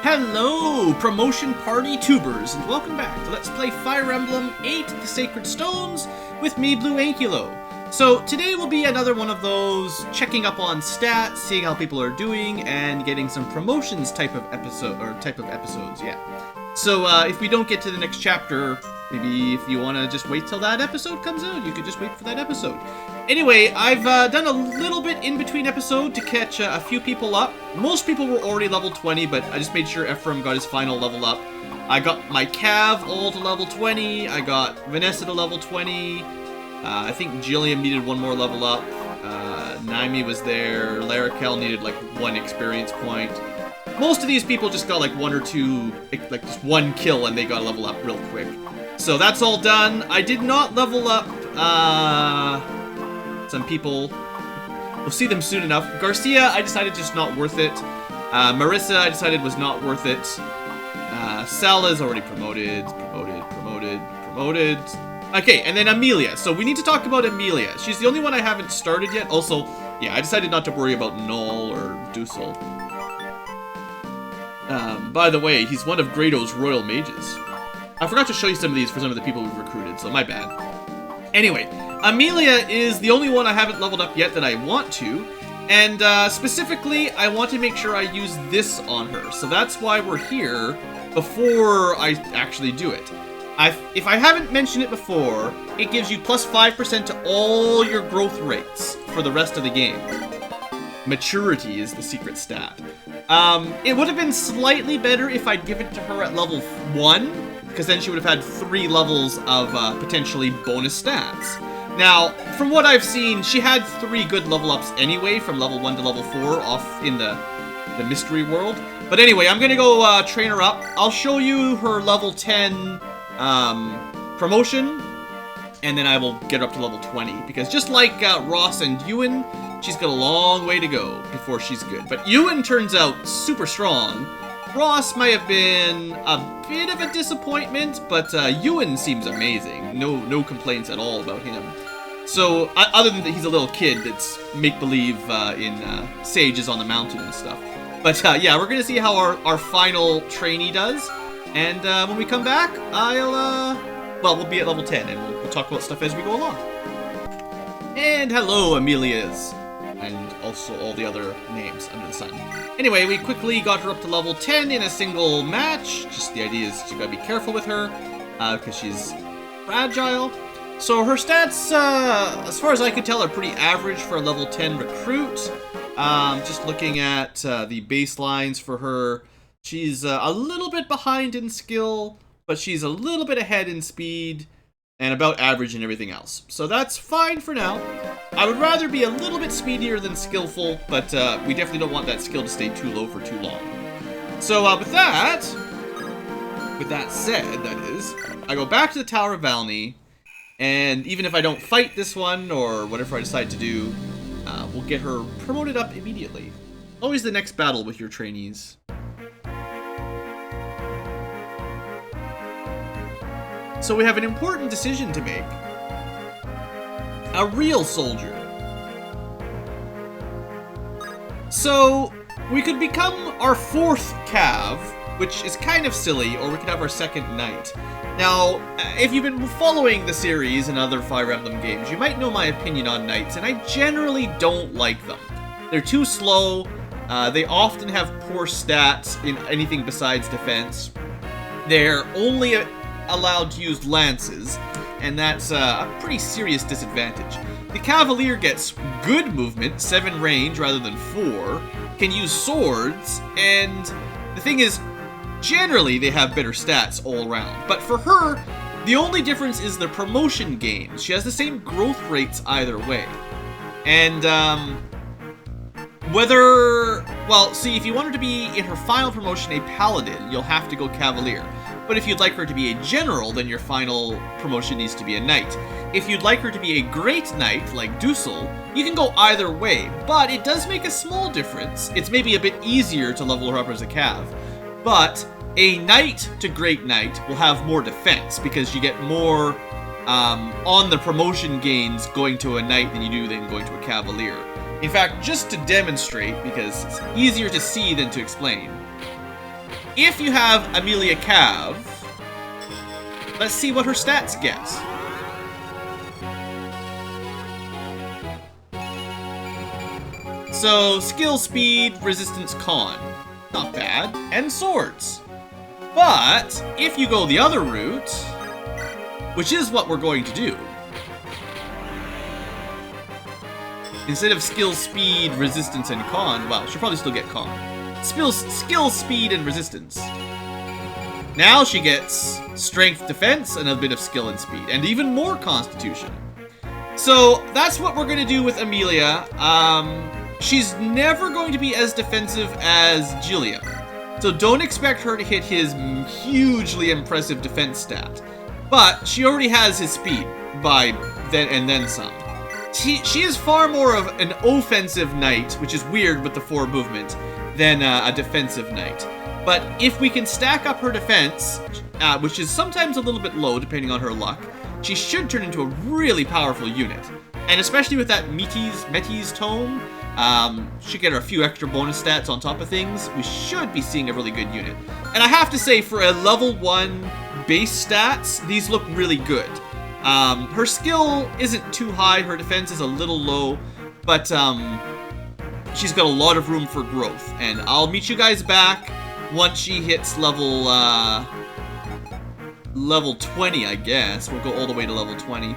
Hello, promotion party tubers, and welcome back to Let's Play Fire Emblem 8 The Sacred Stones with me, BlueAnkylo. So today will be another one of those checking up on stats, seeing how people are doing, and getting some promotions type of episodes, yeah. So if we don't get to the next chapter, maybe if you want to just wait till that episode comes out, you could just wait for that episode. Anyway, I've done a little bit in between episode to catch a few people up. Most people were already level 20, but I just made sure Ephraim got his final level up. I got my Cav all to level 20, I got Vanessa to level 20, I think Gilliam needed one more level up, Naimi was there, Larakel needed like 1 experience point. Most of these people just got like 1 or 2, like just 1 kill and they got a level up real quick. So that's all done. I did not level up, some people. We'll see them soon enough. Garcia, I decided just not worth it. Marissa, I decided was not worth it. Sala's already promoted. Okay, and then Amelia. So we need to talk about Amelia. She's the only one I haven't started yet. Also, yeah, I decided not to worry about Null or Dussel. By the way, he's one of Grado's royal mages. I forgot to show you some of these for some of the people we've recruited, so my bad. Anyway, Amelia is the only one I haven't leveled up yet that I want to, and specifically, I want to make sure I use this on her, so that's why we're here before I actually do it. If I haven't mentioned it before, it gives you plus 5% to all your growth rates for the rest of the game. Maturity is the secret stat. It would have been slightly better if I'd given it to her at level 1, because then she would have had 3 levels of potentially bonus stats. Now, from what I've seen, she had 3 good level ups anyway, from level 1 to level 4 off in the mystery world. But anyway, I'm gonna go train her up. I'll show you her level 10 promotion, and then I will get her up to level 20, because just like Ross and Ewan, she's got a long way to go before she's good. But Ewan turns out super strong. Ross might have been a bit of a disappointment, but Ewan seems amazing. No complaints at all about him. So, other than that he's a little kid that's make-believe in Sages on the Mountain and stuff. But yeah, we're gonna see how our final trainee does. And when we come back, we'll be at level 10, and we'll talk about stuff as we go along. And hello, Amelias. And also all the other names under the sun. Anyway, we quickly got her up to level 10 in a single match. Just the idea is you gotta be careful with her, because she's fragile. So her stats, as far as I can tell, are pretty average for a level 10 recruit. Just looking at the baselines for her, she's a little bit behind in skill, but she's a little bit ahead in speed, and about average in everything else. So that's fine for now. I would rather be a little bit speedier than skillful, but we definitely don't want that skill to stay too low for too long. So with that said, that is, I go back to the Tower of Valny, and even if I don't fight this one, or whatever I decide to do, we'll get her promoted up immediately. Always the next battle with your trainees. So we have an important decision to make. A real soldier. So, we could become our 4th Cav, which is kind of silly, or we could have our 2nd Knight. Now, if you've been following the series and other Fire Emblem games, you might know my opinion on Knights, and I generally don't like them. They're too slow, they often have poor stats in anything besides defense. They're only allowed to use lances, and that's a pretty serious disadvantage. The Cavalier gets good movement, 7 range rather than 4, can use swords, and the thing is, generally they have better stats all around. But for her, the only difference is the promotion gains. She has the same growth rates either way. And see, if you want her to be in her final promotion a Paladin, you'll have to go Cavalier. But if you'd like her to be a general, then your final promotion needs to be a knight. If you'd like her to be a great knight, like Dussel, you can go either way, but it does make a small difference. It's maybe a bit easier to level her up as a cav, but a knight to great knight will have more defense, because you get more on the promotion gains going to a knight than you do than going to a cavalier. In fact, just to demonstrate, because it's easier to see than to explain, If you have Amelia Cav, let's see what her stats get. So, skill, speed, resistance, con. Not bad. And swords. But, if you go the other route, which is what we're going to do, instead of skill, speed, resistance, and con, well, she'll probably still get con. Skill, speed, and resistance. Now she gets strength, defense, and a bit of skill and speed, and even more constitution. So, that's what we're going to do with Amelia. She's never going to be as defensive as Julia. So don't expect her to hit his hugely impressive defense stat. But she already has his speed by then and then some. She is far more of an offensive knight, which is weird with the 4 movement, than a defensive knight. But if we can stack up her defense, which is sometimes a little bit low depending on her luck, she should turn into a really powerful unit. And especially with that Metis tome, should get her a few extra bonus stats on top of things. We should be seeing a really good unit. And I have to say, for a level 1 base stats, these look really good. Her skill isn't too high, her defense is a little low, but she's got a lot of room for growth. And I'll meet you guys back once she hits level 20, I guess. We'll go all the way to level 20.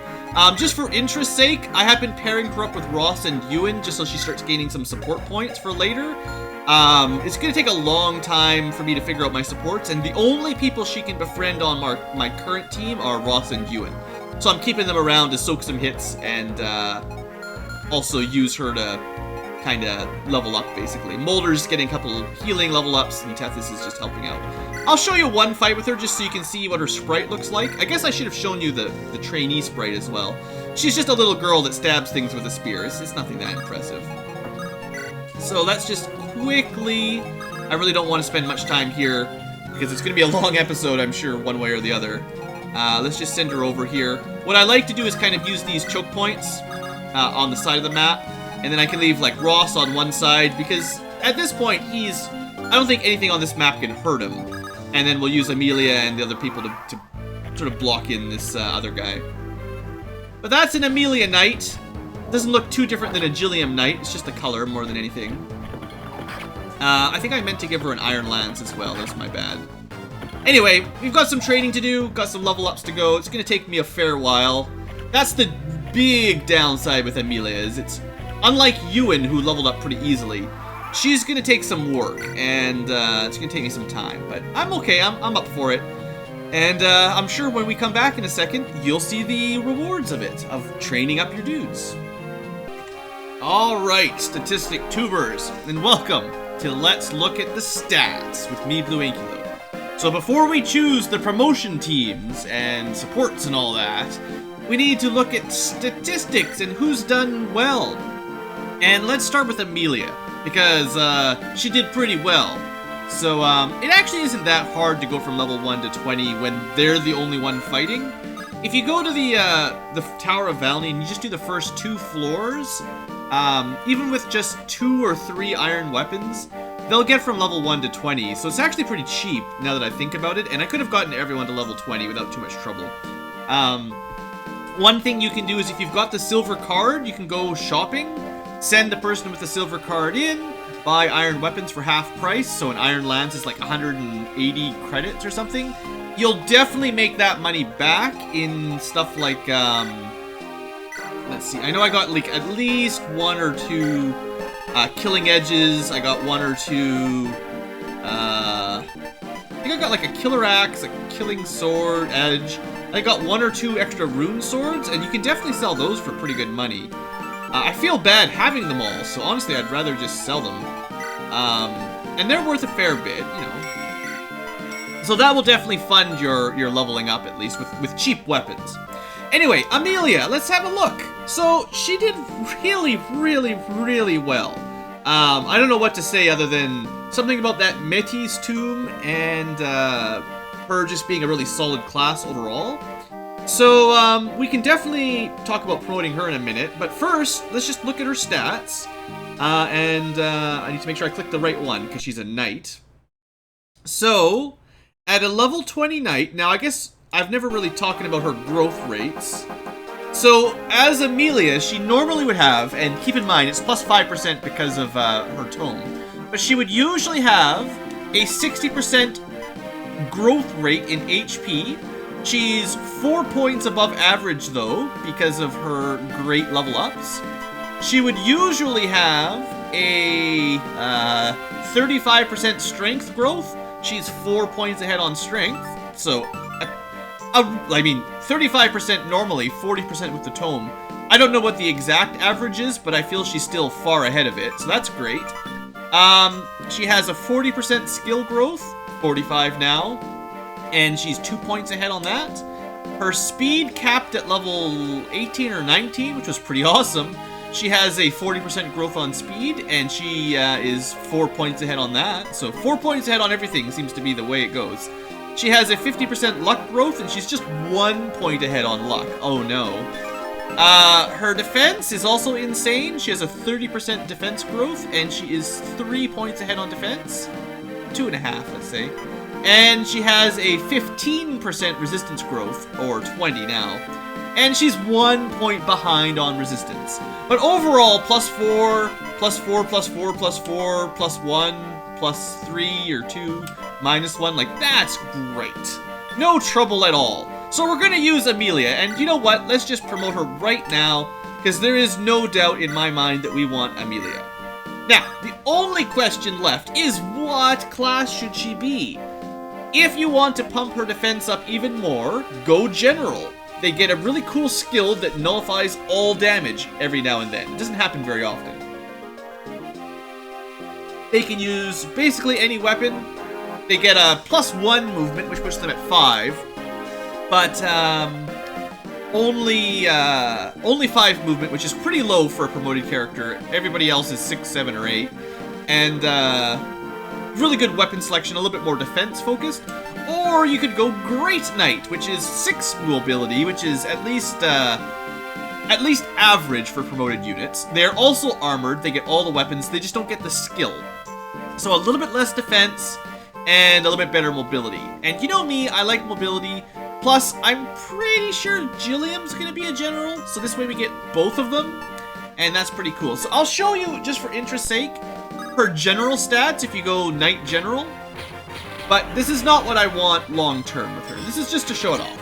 Just for interest's sake, I have been pairing her up with Ross and Ewan just so she starts gaining some support points for later. It's going to take a long time for me to figure out my supports, and the only people she can befriend on my current team are Ross and Ewan. So I'm keeping them around to soak some hits and also use her to kind of level up, basically. Mulder's getting a couple healing level ups, and Tethys is just helping out. I'll show you one fight with her just so you can see what her sprite looks like. I guess I should have shown you the trainee sprite as well. She's just a little girl that stabs things with a spear. It's nothing that impressive. So let's just quickly... I really don't want to spend much time here because it's going to be a long episode, I'm sure, one way or the other. Let's just send her over here. What I like to do is kind of use these choke points on the side of the map, and then I can leave like Ross on one side because at this point I don't think anything on this map can hurt him. And then we'll use Amelia and the other people to sort of block in this other guy. But that's an Amelia Knight. Doesn't look too different than a Gilliam Knight. It's just the color more than anything. I think I meant to give her an Iron Lance as well. That's my bad. Anyway, we've got some training to do. Got some level ups to go. It's going to take me a fair while. That's the big downside with Amelia is it's unlike Ewan, who leveled up pretty easily. She's going to take some work, and it's going to take me some time, but I'm okay, I'm up for it. And I'm sure when we come back in a second, you'll see the rewards of it, of training up your dudes. Alright, statistic tubers, and welcome to Let's Look at the Stats with me, BlueAnkylo. So before we choose the promotion teams and supports and all that, we need to look at statistics and who's done well. And let's start with Amelia, because she did pretty well. So it actually isn't that hard to go from level 1 to 20 when they're the only one fighting. If you go to the Tower of Valny and you just do the first 2 floors, even with just 2 or 3 iron weapons, they'll get from level 1 to 20. So it's actually pretty cheap now that I think about it, and I could have gotten everyone to level 20 without too much trouble. One thing you can do is if you've got the silver card, you can go shopping. Send the person with the silver card in, buy iron weapons for half price, so an iron lance is like 180 credits or something. You'll definitely make that money back in stuff like, let's see, I know I got like at least 1 or 2 killing edges, I got 1 or 2, I think I got like a killer axe, a killing sword edge, I got 1 or 2 extra rune swords, and you can definitely sell those for pretty good money. I feel bad having them all, so honestly I'd rather just sell them. And they're worth a fair bit, you know. So that will definitely fund your leveling up, at least, with cheap weapons. Anyway, Amelia, let's have a look. So, she did really, really, really well. I don't know what to say other than something about that Metis tomb and her just being a really solid class overall. So, we can definitely talk about promoting her in a minute, but first, let's just look at her stats. I need to make sure I click the right one, because she's a knight. So, at a level 20 knight, now I guess I've never really talked about her growth rates. So, as Amelia, she normally would have, and keep in mind, it's plus 5% because of her tome, but she would usually have a 60% growth rate in HP. She's 4 points above average, though, because of her great level ups. She would usually have a 35% strength growth. She's 4 points ahead on strength, so I mean, 35% normally, 40% with the tome. I don't know what the exact average is, but I feel she's still far ahead of it, so that's great. She has a 40% skill growth, 45 now, and she's 2 points ahead on that. Her speed capped at level 18 or 19, which was pretty awesome. She has a 40% growth on speed, and she is 4 points ahead on that. So 4 points ahead on everything seems to be the way it goes. She has a 50% luck growth, and she's just 1 point ahead on luck. Oh no. Her defense is also insane. She has a 30% defense growth, and she is 3 points ahead on defense. 2.5, let's say. And she has a 15% resistance growth, or 20 now. And she's 1 point behind on resistance. But overall, plus 4, plus 4, plus 4, plus 4, plus 1, plus 3 or 2, minus 1, like, that's great. No trouble at all. So we're gonna use Amelia, and you know what? Let's just promote her right now, because there is no doubt in my mind that we want Amelia. Now, the only question left is what class should she be? If you want to pump her defense up even more, go General. They get a really cool skill that nullifies all damage every now and then. It doesn't happen very often. They can use basically any weapon. They get a +1 movement, which puts them at 5. But only 5 movement, which is pretty low for a promoted character. Everybody else is 6, 7, or 8. And really good weapon selection, a little bit more defense focused. Or you could go Great Knight, which is 6 mobility, which is at least average for promoted units. They're also armored, they get all the weapons, they just don't get the skill. So a little bit less defense, and a little bit better mobility. And you know me, I like mobility. Plus, I'm pretty sure Gilliam's gonna be a general, so this way we get both of them. And that's pretty cool. So I'll show you, just for interest's sake, her general stats if you go Knight General. But this is not what I want long-term with her. This is just to show it off.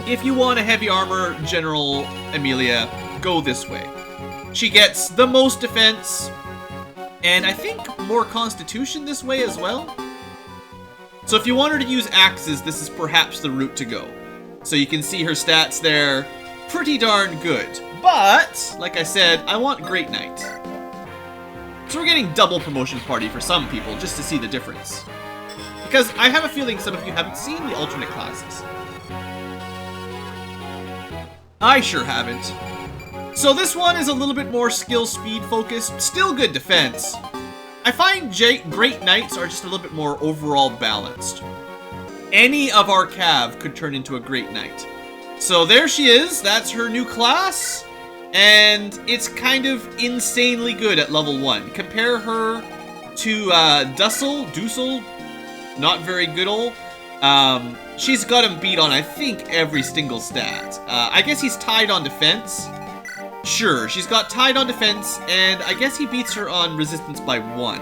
If you want a heavy armor General Amelia, go this way. She gets the most defense, and I think more constitution this way as well. So if you want her to use axes, this is perhaps the route to go. So you can see her stats there, pretty darn good. But, like I said, I want Great Knight. So we're getting double promotion party for some people, just to see the difference. Because I have a feeling some of you haven't seen the alternate classes. I sure haven't. So this one is a little bit more skill speed focused, still good defense. I find Great Knights are just a little bit more overall balanced. Any of our Cav could turn into a Great Knight. So there she is, that's her new class. And it's kind of insanely good at level 1. Compare her to Dussel, not very good old. She's got him beat on, I think, every single stat. I guess he's tied on defense. Sure, she's got tied on defense, and I guess he beats her on resistance by 1.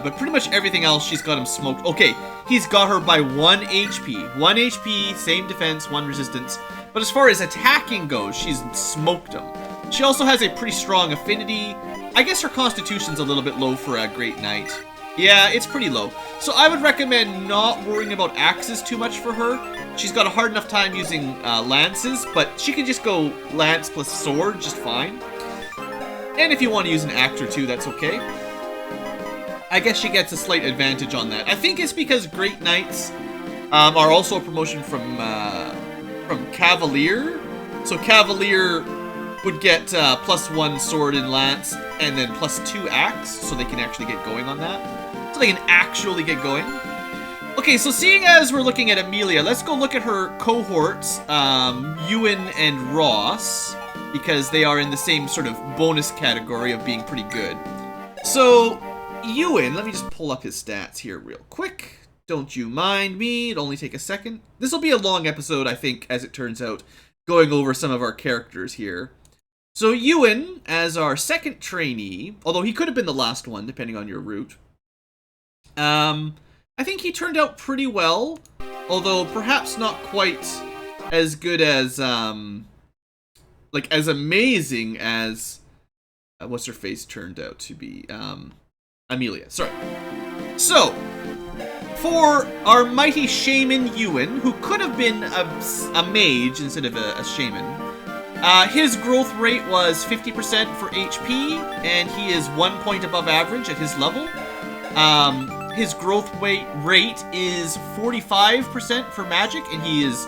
But pretty much everything else, she's got him smoked. Okay, he's got her by 1 HP. 1 HP, same defense, 1 resistance. But as far as attacking goes, she's smoked him. She also has a pretty strong affinity. I guess her constitution's a little bit low for a Great Knight. Yeah, it's pretty low. So I would recommend not worrying about axes too much for her. She's got a hard enough time using lances, but she can just go lance plus sword just fine. And if you want to use an axe or two, that's okay. I guess she gets a slight advantage on that. I think it's because Great Knights are also a promotion from Cavalier. So Cavalier would get +1 sword and lance, and then +2 axe, so they can actually get going on that. So they can actually get going. Okay, so seeing as we're looking at Amelia, let's go look at her cohorts, Ewan and Ross, because they are in the same sort of bonus category of being pretty good. So, Ewan, let me just pull up his stats here real quick. Don't you mind me, it'll only take a second. This will be a long episode, I think, as it turns out, going over some of our characters here. So Ewan, as our second trainee, although he could have been the last one, depending on your route. I think he turned out pretty well, although perhaps not quite as good as, like, as amazing as, what's her face turned out to be, Amelia, sorry. So, for our mighty shaman Ewan, who could have been a mage instead of a shaman, his growth rate was 50% for HP, and he is 1 point above average at his level. His growth rate is 45% for magic, and he is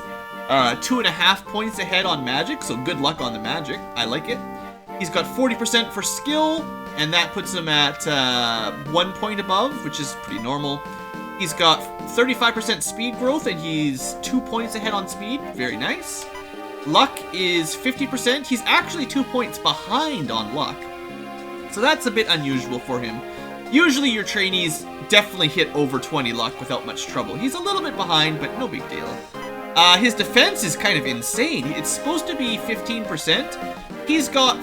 2.5 points ahead on magic, so good luck on the magic. I like it. He's got 40% for skill, and that puts him at 1 point above, which is pretty normal. He's got 35% speed growth, and he's 2 points ahead on speed. Very nice. Luck is 50%. He's actually 2 points behind on luck. So that's a bit unusual for him. Usually your trainees definitely hit over 20 luck without much trouble. He's a little bit behind, but no big deal. His defense is kind of insane. It's supposed to be 15%. He's got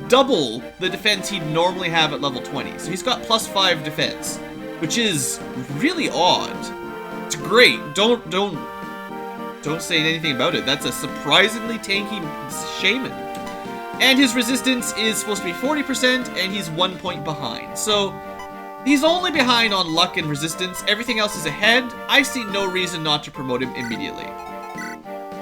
double the defense he'd normally have at level 20. So he's got +5 defense, which is really odd. It's great. Don't say anything about it. That's a surprisingly tanky shaman. And his resistance is supposed to be 40%, and he's 1 point behind. So he's only behind on luck and resistance. Everything else is ahead. I see no reason not to promote him immediately.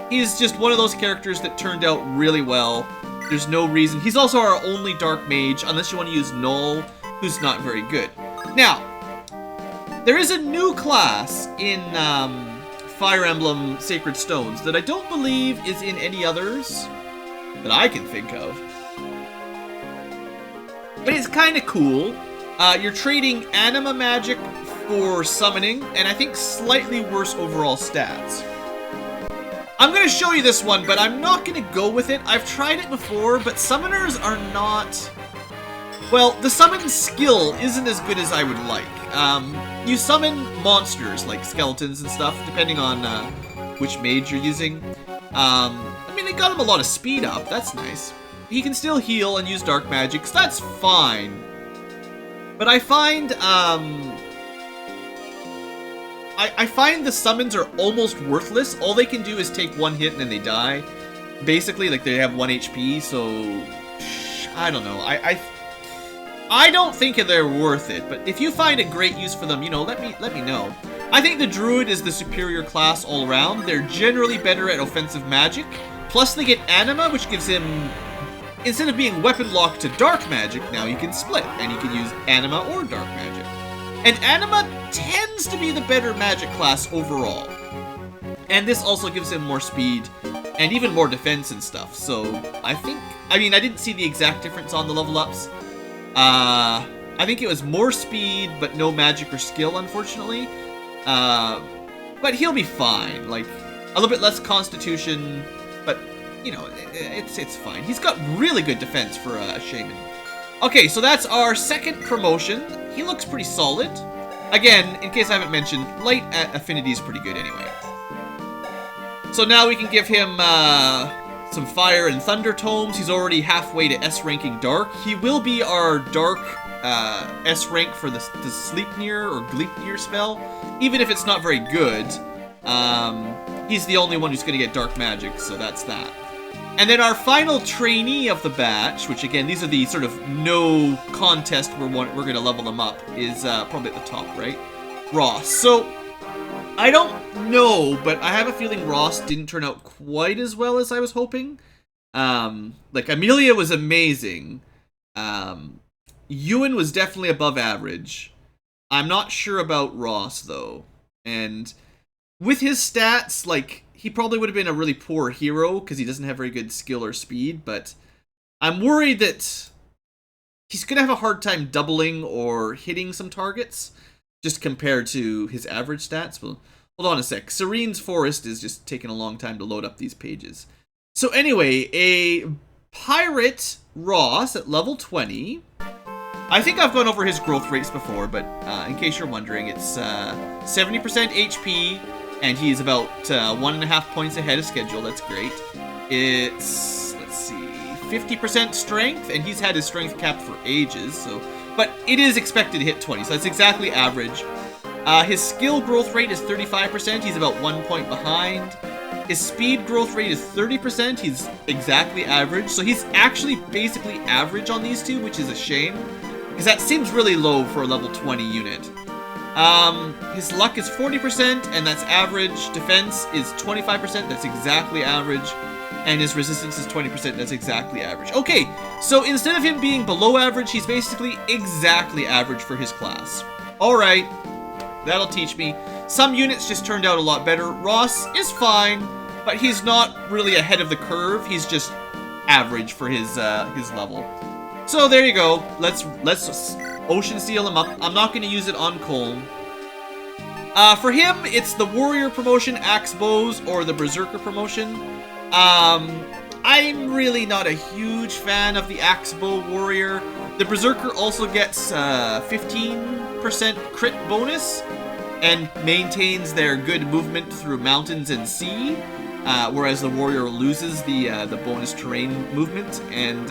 He's just one of those characters that turned out really well. There's no reason. He's also our only dark mage, unless you want to use Null, who's not very good. Now, there is a new class in Fire Emblem Sacred Stones that I don't believe is in any others that I can think of. But it's kind of cool. You're trading anima magic for summoning, and I think slightly worse overall stats. I'm going to show you this one, but I'm not going to go with it. I've tried it before, but summoners are not... Well, the summon skill isn't as good as I would like. You summon monsters, like skeletons and stuff, depending on which mage you're using. I mean, they got him a lot of speed up. That's nice. He can still heal and use dark magic, so that's fine. But I find, I find the summons are almost worthless. All they can do is take one hit and then they die. Basically, like, they have 1 HP, so... I don't know. I don't think they're worth it, but if you find a great use for them, you know, let me know. I think the Druid is the superior class all around. They're generally better at offensive magic. Plus, they get Anima, which gives him... Instead of being weapon locked to dark magic, now you can split, and you can use Anima or dark magic. And Anima tends to be the better magic class overall. And this also gives him more speed, and even more defense and stuff, so I think... I mean, I didn't see the exact difference on the level ups. I think it was more speed, but no magic or skill, unfortunately. But he'll be fine, like, a little bit less constitution, but... You know, it's fine. He's got really good defense for a shaman. Okay, so that's our second promotion. He looks pretty solid. Again, in case I haven't mentioned, light at affinity is pretty good anyway. So now we can give him some fire and thunder tomes. He's already halfway to S ranking dark. He will be our dark S rank for the Sleipnir or Gleipnir spell, even if it's not very good. He's the only one who's going to get dark magic, so that's that. And then our final trainee of the batch, which again, these are the sort of no contest we're going to level them up, is probably at the top, right? Ross. So, I don't know, but I have a feeling Ross didn't turn out quite as well as I was hoping. Like, Amelia was amazing. Ewan was definitely above average. I'm not sure about Ross, though. And with his stats, like... He probably would have been a really poor hero because he doesn't have very good skill or speed, but I'm worried that he's going to have a hard time doubling or hitting some targets just compared to his average stats. Well, hold on a sec. Serene's Forest is just taking a long time to load up these pages. So anyway, a Pirate Ross at level 20 I think I've gone over his growth rates before, but in case you're wondering, it's 70% HP, and he's about 1.5 points ahead of schedule. That's great. It's, let's see, 50% strength, and he's had his strength capped for ages, so... But it is expected to hit 20, so that's exactly average. His skill growth rate is 35%, he's about 1 point behind. His speed growth rate is 30%, he's exactly average. So he's actually basically average on these two, which is a shame, because that seems really low for a level 20 unit. His luck is 40%, and that's average. Defense is 25%, that's exactly average. And his resistance is 20%, that's exactly average. Okay, so instead of him being below average, he's basically exactly average for his class. Alright, that'll teach me. Some units just turned out a lot better. Ross is fine, but he's not really ahead of the curve. He's just average for his level. So there you go. Let's Ocean Seal him up. I'm not going to use it on Colm. For him, it's the Warrior promotion, Axe Bows, or the Berserker promotion. I'm really not a huge fan of the Axe Bow Warrior. The Berserker also gets 15% crit bonus and maintains their good movement through mountains and sea, whereas the Warrior loses the bonus terrain movement and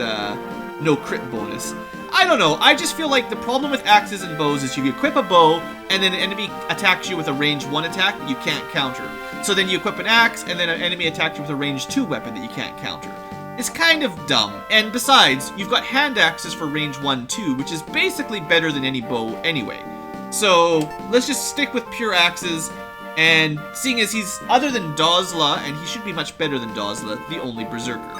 no crit bonus. I don't know, I just feel like the problem with axes and bows is you equip a bow, and then an enemy attacks you with a range 1 attack you can't counter. So then you equip an axe, and then an enemy attacks you with a range 2 weapon that you can't counter. It's kind of dumb, and besides, you've got hand axes for range 1 too, which is basically better than any bow anyway. So let's just stick with pure axes, and seeing as he's, other than Dozla, and he should be much better than Dozla, the only Berserker.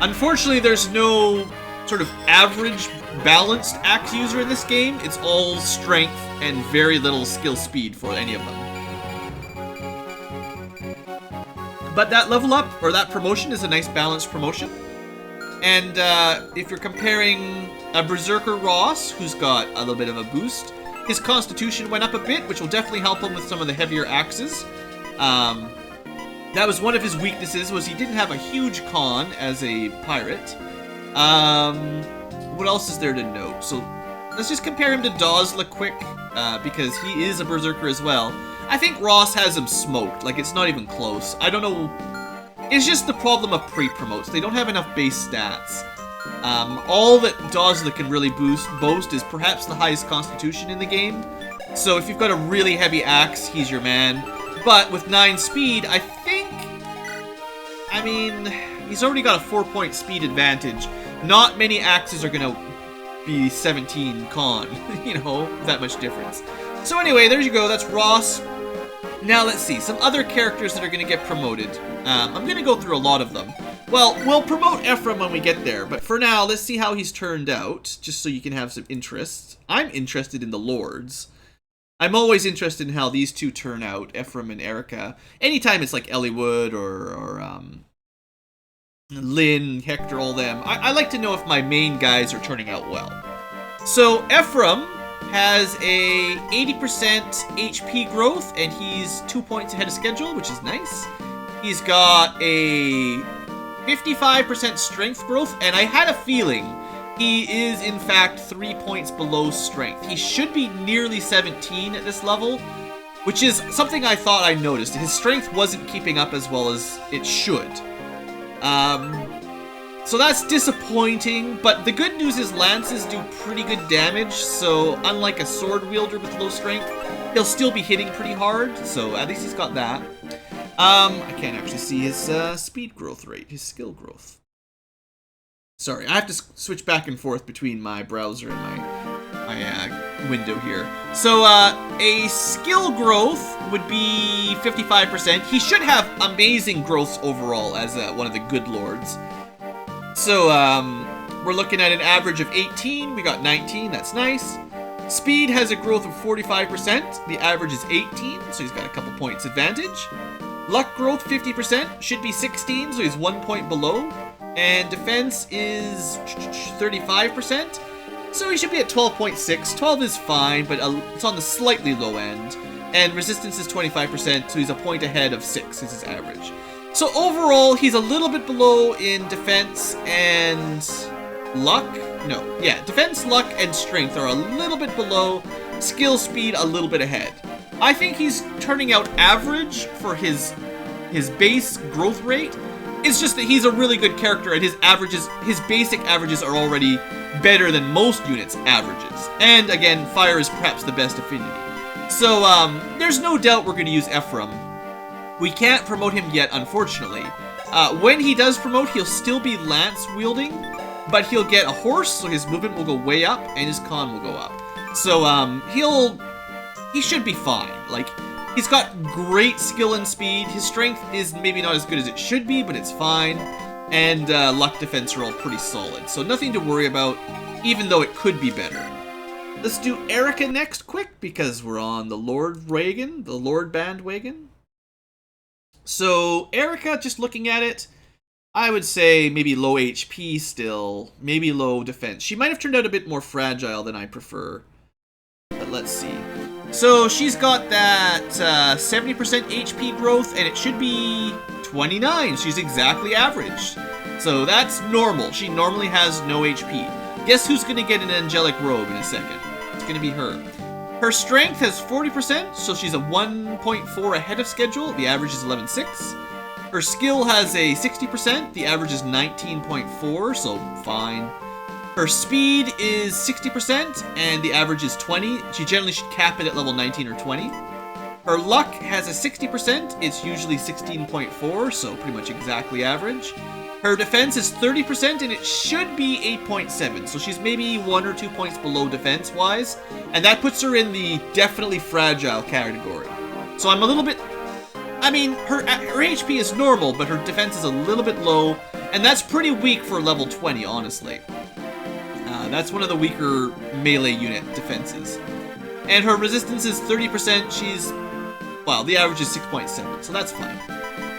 Unfortunately, there's no sort of average balanced axe user in this game. It's all strength and very little skill speed for any of them. But that level up, or that promotion, is a nice balanced promotion. And if you're comparing a Berserker Ross, who's got a little bit of a boost, his constitution went up a bit, which will definitely help him with some of the heavier axes. That was one of his weaknesses, was he didn't have a huge con as a pirate. What else is there to note? So let's just compare him to Dozla quick, because he is a Berserker as well. I think Ross has him smoked, like it's not even close. I don't know, it's just the problem of pre-promotes. They don't have enough base stats. All that Dozla can really boast is perhaps the highest constitution in the game. So if you've got a really heavy axe, he's your man. But with 9 speed, I mean, he's already got a 4-point speed advantage. Not many axes are gonna be 17 con, you know, that much difference. So anyway, there you go, that's Ross. Now let's see, some other characters that are gonna get promoted. I'm gonna go through a lot of them. Well, we'll promote Ephraim when we get there, but for now, let's see how he's turned out, just so you can have some interest. I'm interested in the Lords. I'm always interested in how these two turn out, Ephraim and Erica. Anytime it's like Eliwood or Lynn, Hector, all them, I like to know if my main guys are turning out well. So Ephraim has a 80% HP growth, and he's 2 points ahead of schedule, which is nice. He's got a 55% strength growth, and I had a feeling he is, in fact, 3 points below strength. He should be nearly 17 at this level, which is something I thought I noticed. His strength wasn't keeping up as well as it should. So that's disappointing, but the good news is lances do pretty good damage, so unlike a sword wielder with low strength, he'll still be hitting pretty hard, so at least he's got that. I can't actually see his speed growth rate, his skill growth. Sorry, I have to switch back and forth between my browser and my window here. So, a skill growth would be 55%. He should have amazing growths overall as one of the good lords. So, we're looking at an average of 18. We got 19, that's nice. Speed has a growth of 45%. The average is 18, so he's got a couple points advantage. Luck growth, 50%. Should be 16, so he's 1 point below. And defense is 35%, so he should be at 12.6. 12 is fine, but it's on the slightly low end. And resistance is 25%, so he's a point ahead of 6 is his average. So overall, he's a little bit below in defense and luck. No, yeah, defense, luck, and strength are a little bit below. Skill, speed, a little bit ahead. I think he's turning out average for his base growth rate. It's just that he's a really good character, and his basic averages are already better than most units' averages. And again, fire is perhaps the best affinity. So there's no doubt we're going to use Ephraim. We can't promote him yet, unfortunately. When he does promote, he'll still be lance wielding, but he'll get a horse, so his movement will go way up, and his con will go up. So he should be fine. Like, he's got great skill and speed. His strength is maybe not as good as it should be, but it's fine. And luck, defense are all pretty solid, so nothing to worry about, even though it could be better. Let's do Erica next quick, because we're on the Lord bandwagon. So Erica, just looking at it, I would say maybe low HP still, maybe low defense. She might have turned out a bit more fragile than I prefer. But let's see. So she's got that 70% HP growth, and it should be 29. She's exactly average. So that's normal. She normally has no HP. Guess who's going to get an angelic robe in a second? It's going to be her. Her strength has 40%, so she's a 1.4 ahead of schedule. The average is 11.6. Her skill has a 60%. The average is 19.4, so fine. Her speed is 60%, and the average is 20. She generally should cap it at level 19 or 20. Her luck has a 60%. It's usually 16.4, so pretty much exactly average. Her defense is 30%, and it should be 8.7, so she's maybe 1 or 2 points below defense-wise, and that puts her in the definitely fragile category. So I'm a little bit... I mean, her HP is normal, but her defense is a little bit low, and that's pretty weak for level 20, honestly. That's one of the weaker melee unit defenses. And her resistance is 30%. She's... well, the average is 6.7, so that's fine.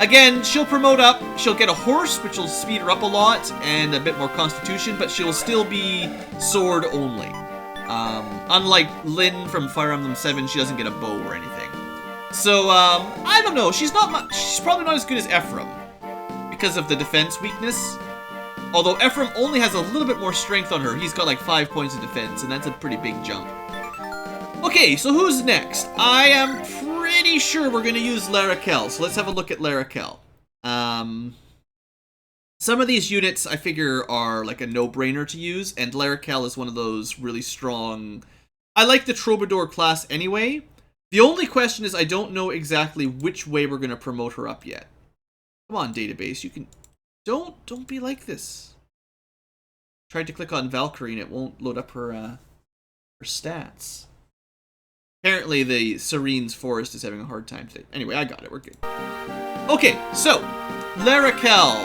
Again, she'll promote up. She'll get a horse, which will speed her up a lot, and a bit more constitution, but she'll still be sword only. Unlike Lynn from Fire Emblem 7, she doesn't get a bow or anything. So, I don't know. She's probably not as good as Ephraim because of the defense weakness. Although Ephraim only has a little bit more strength on her. He's got like 5 points of defense, and that's a pretty big jump. Okay, so who's next? I am pretty sure we're going to use Larrakel, so let's have a look at Larrakel. Some of these units I figure are like a no-brainer to use, and Larrakel is one of those really strong... I like the Troubadour class anyway. The only question is I don't know exactly which way we're going to promote her up yet. Come on, database, you can... Don't be like this. Tried to click on Valkyrie and it won't load up her stats. Apparently the Serene's Forest is having a hard time today. Anyway, I got it. We're good. Okay, so Larrakel.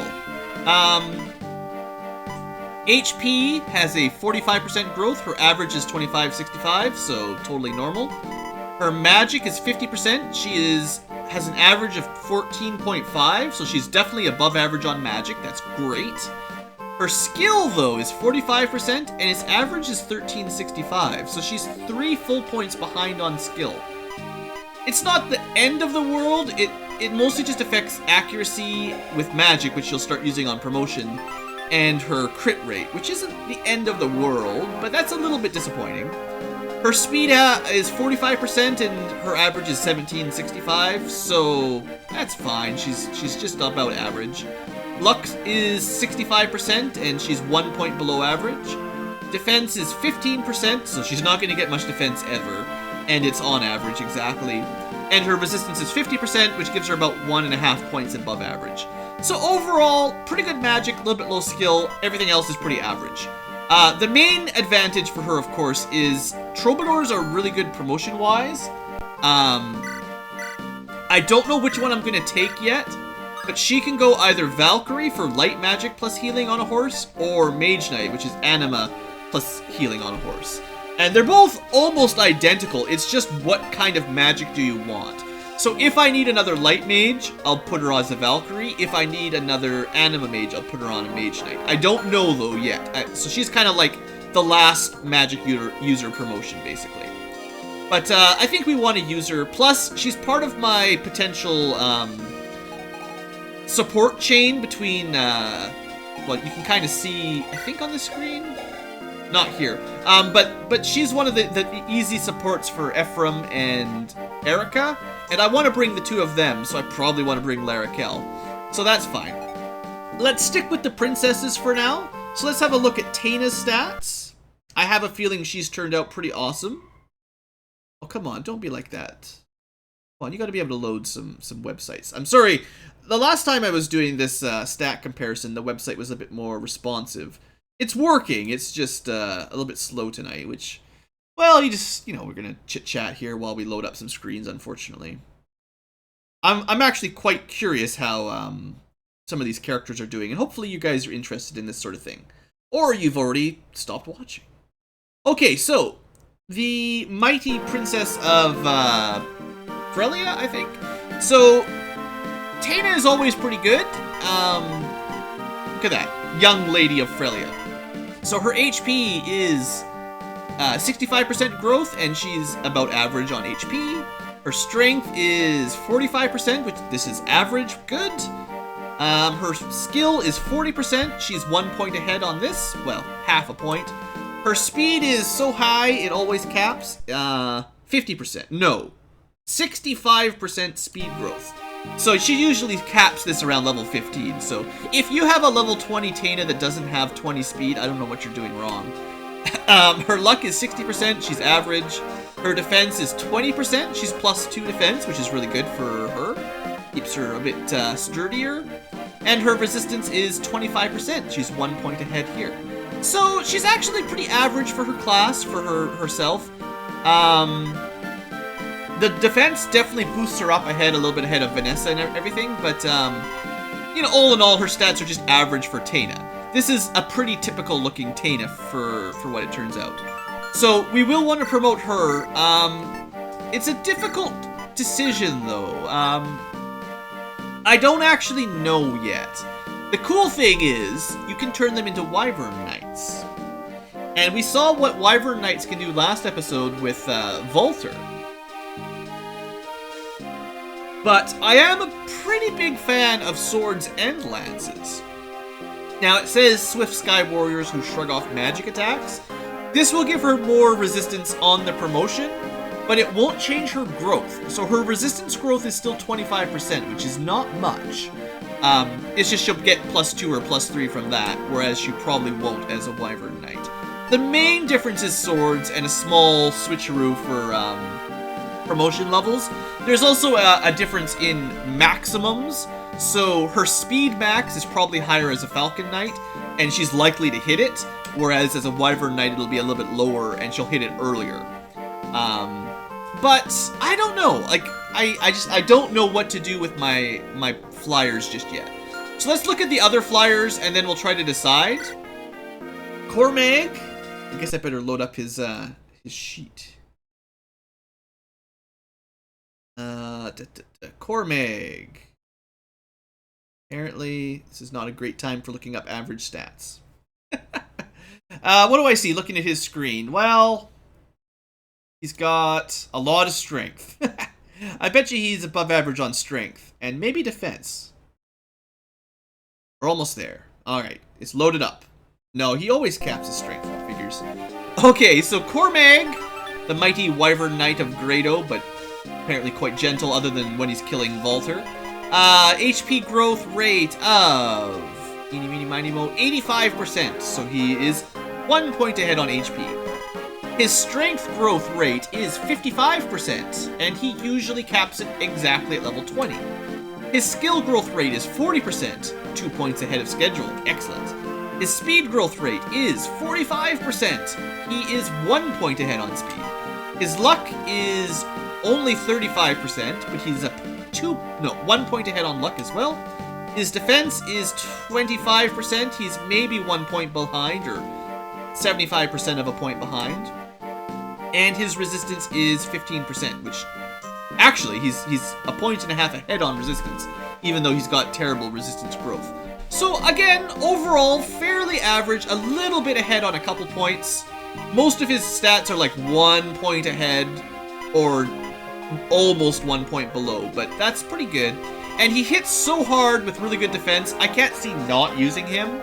HP has a 45% growth. Her average is 25.65, so totally normal. Her magic is 50%. She has an average of 14.5, so she's definitely above average on magic. That's great. Her skill, though, is 45%, and its average is 13.65, so she's 3 full points behind on skill. It's not the end of the world. It mostly just affects accuracy with magic, which she'll start using on promotion, and her crit rate, which isn't the end of the world, but that's a little bit disappointing. Her speed is 45%, and her average is 17.65, so that's fine. She's just about average. Luck is 65%, and she's 1 point below average. Defense is 15%, so she's not going to get much defense ever, and it's on average exactly. And her resistance is 50%, which gives her about 1.5 points above average. So overall, pretty good magic, a little bit low skill. Everything else is pretty average. The main advantage for her, of course, is Troubadours are really good promotion-wise. I don't know which one I'm going to take yet, but she can go either Valkyrie for light magic plus healing on a horse, or Mage Knight, which is anima plus healing on a horse. And they're both almost identical, it's just what kind of magic do you want. So if I need another light mage, I'll put her as a Valkyrie. If I need another anima mage, I'll put her on a Mage Knight. I don't know though yet, so she's kind of like the last magic user promotion, basically. But I think we want to use her. Plus, she's part of my potential support chain between, well, you can kind of see, I think on the screen? Not here. But she's one of the easy supports for Ephraim and Erica, and I want to bring the two of them, so I probably want to bring Larrakel. So that's fine. Let's stick with the princesses for now. So let's have a look at Taina's stats. I have a feeling she's turned out pretty awesome. Oh, come on, don't be like that. Come on, you gotta be able to load some websites. I'm sorry, the last time I was doing this stat comparison, the website was a bit more responsive. It's working, it's just a little bit slow tonight, which, well, we're gonna chit-chat here while we load up some screens, unfortunately. I'm actually quite curious how some of these characters are doing, and hopefully you guys are interested in this sort of thing. Or you've already stopped watching. Okay, so, the mighty princess of Frelia, I think? So, Taina is always pretty good. Look at that, young lady of Frelia. So her HP is 65% growth, and she's about average on HP. Her strength is 45%, which this is average, good. Her skill is 40%, she's 1 point ahead on this, well, half a point. Her speed is so high, it always caps, 50%, no, 65% speed growth. So she usually caps this around level 15, so if you have a level 20 Taina that doesn't have 20 speed, I don't know what you're doing wrong. Her luck is 60%, she's average. Her defense is 20%, she's +2 defense, which is really good for her. Keeps her a bit sturdier. And her resistance is 25%, she's 1 point ahead here. So she's actually pretty average for her class, for herself. The defense definitely boosts her up a little bit ahead of Vanessa and everything, but, all in all, her stats are just average for Taina. This is a pretty typical looking Taina for what it turns out. So, we will want to promote her. It's a difficult decision, though. I don't actually know yet. The cool thing is, you can turn them into Wyvern Knights. And we saw what Wyvern Knights can do last episode with Volter. But I am a pretty big fan of swords and lances. Now it says Swift Sky Warriors who shrug off magic attacks. This will give her more resistance on the promotion, but it won't change her growth. So her resistance growth is still 25%, which is not much. It's just she'll get +2 or +3 from that, whereas she probably won't as a Wyvern Knight. The main difference is swords and a small switcheroo for promotion levels. There's also a difference in maximums. So her speed max is probably higher as a Falcon Knight, and she's likely to hit it, whereas as a Wyvern Knight it'll be a little bit lower and she'll hit it earlier. But I don't know. Like I don't know what to do with my flyers just yet. So let's look at the other flyers and then we'll try to decide. Cormag, I guess I better load up his sheet. Cormag. Apparently, this is not a great time for looking up average stats. What do I see looking at his screen? Well, he's got a lot of strength. I bet you he's above average on strength. And maybe defense. We're almost there. Alright, it's loaded up. No, he always caps his strength, figures. Okay, so Cormag, the mighty Wyvern Knight of Grado, but apparently quite gentle other than when he's killing Volter. HP growth rate of 85%, so he is 1 point ahead on HP. His strength growth rate is 55%, and he usually caps it exactly at level 20. His skill growth rate is 40%, 2 points ahead of schedule, excellent. His speed growth rate is 45%, he is 1 point ahead on speed. His luck is only 35%, but he's 1 point ahead on luck as well. His defense is 25%, he's maybe 1 point behind, or 75% of a point behind. And his resistance is 15%, which actually he's a point and a half ahead on resistance, even though he's got terrible resistance growth. So again, overall, fairly average, a little bit ahead on a couple points. Most of his stats are like 1 point ahead, or almost 1 point below, but that's pretty good. And he hits so hard with really good defense, I can't see not using him.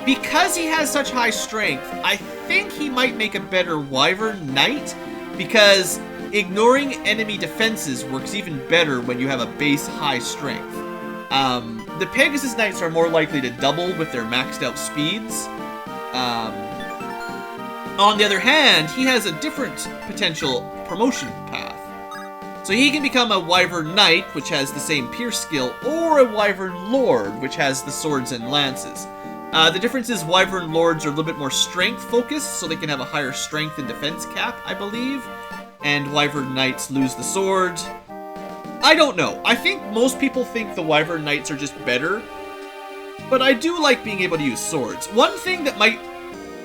Because he has such high strength, I think he might make a better Wyvern Knight, because ignoring enemy defenses works even better when you have a base high strength. The Pegasus Knights are more likely to double with their maxed out speeds. On the other hand, he has a different potential promotion path. So he can become a Wyvern Knight, which has the same Pierce skill, or a Wyvern Lord, which has the swords and lances. The difference is Wyvern Lords are a little bit more strength focused, so they can have a higher strength and defense cap, I believe. And Wyvern Knights lose the sword. I don't know. I think most people think the Wyvern Knights are just better, but I do like being able to use swords. One thing that might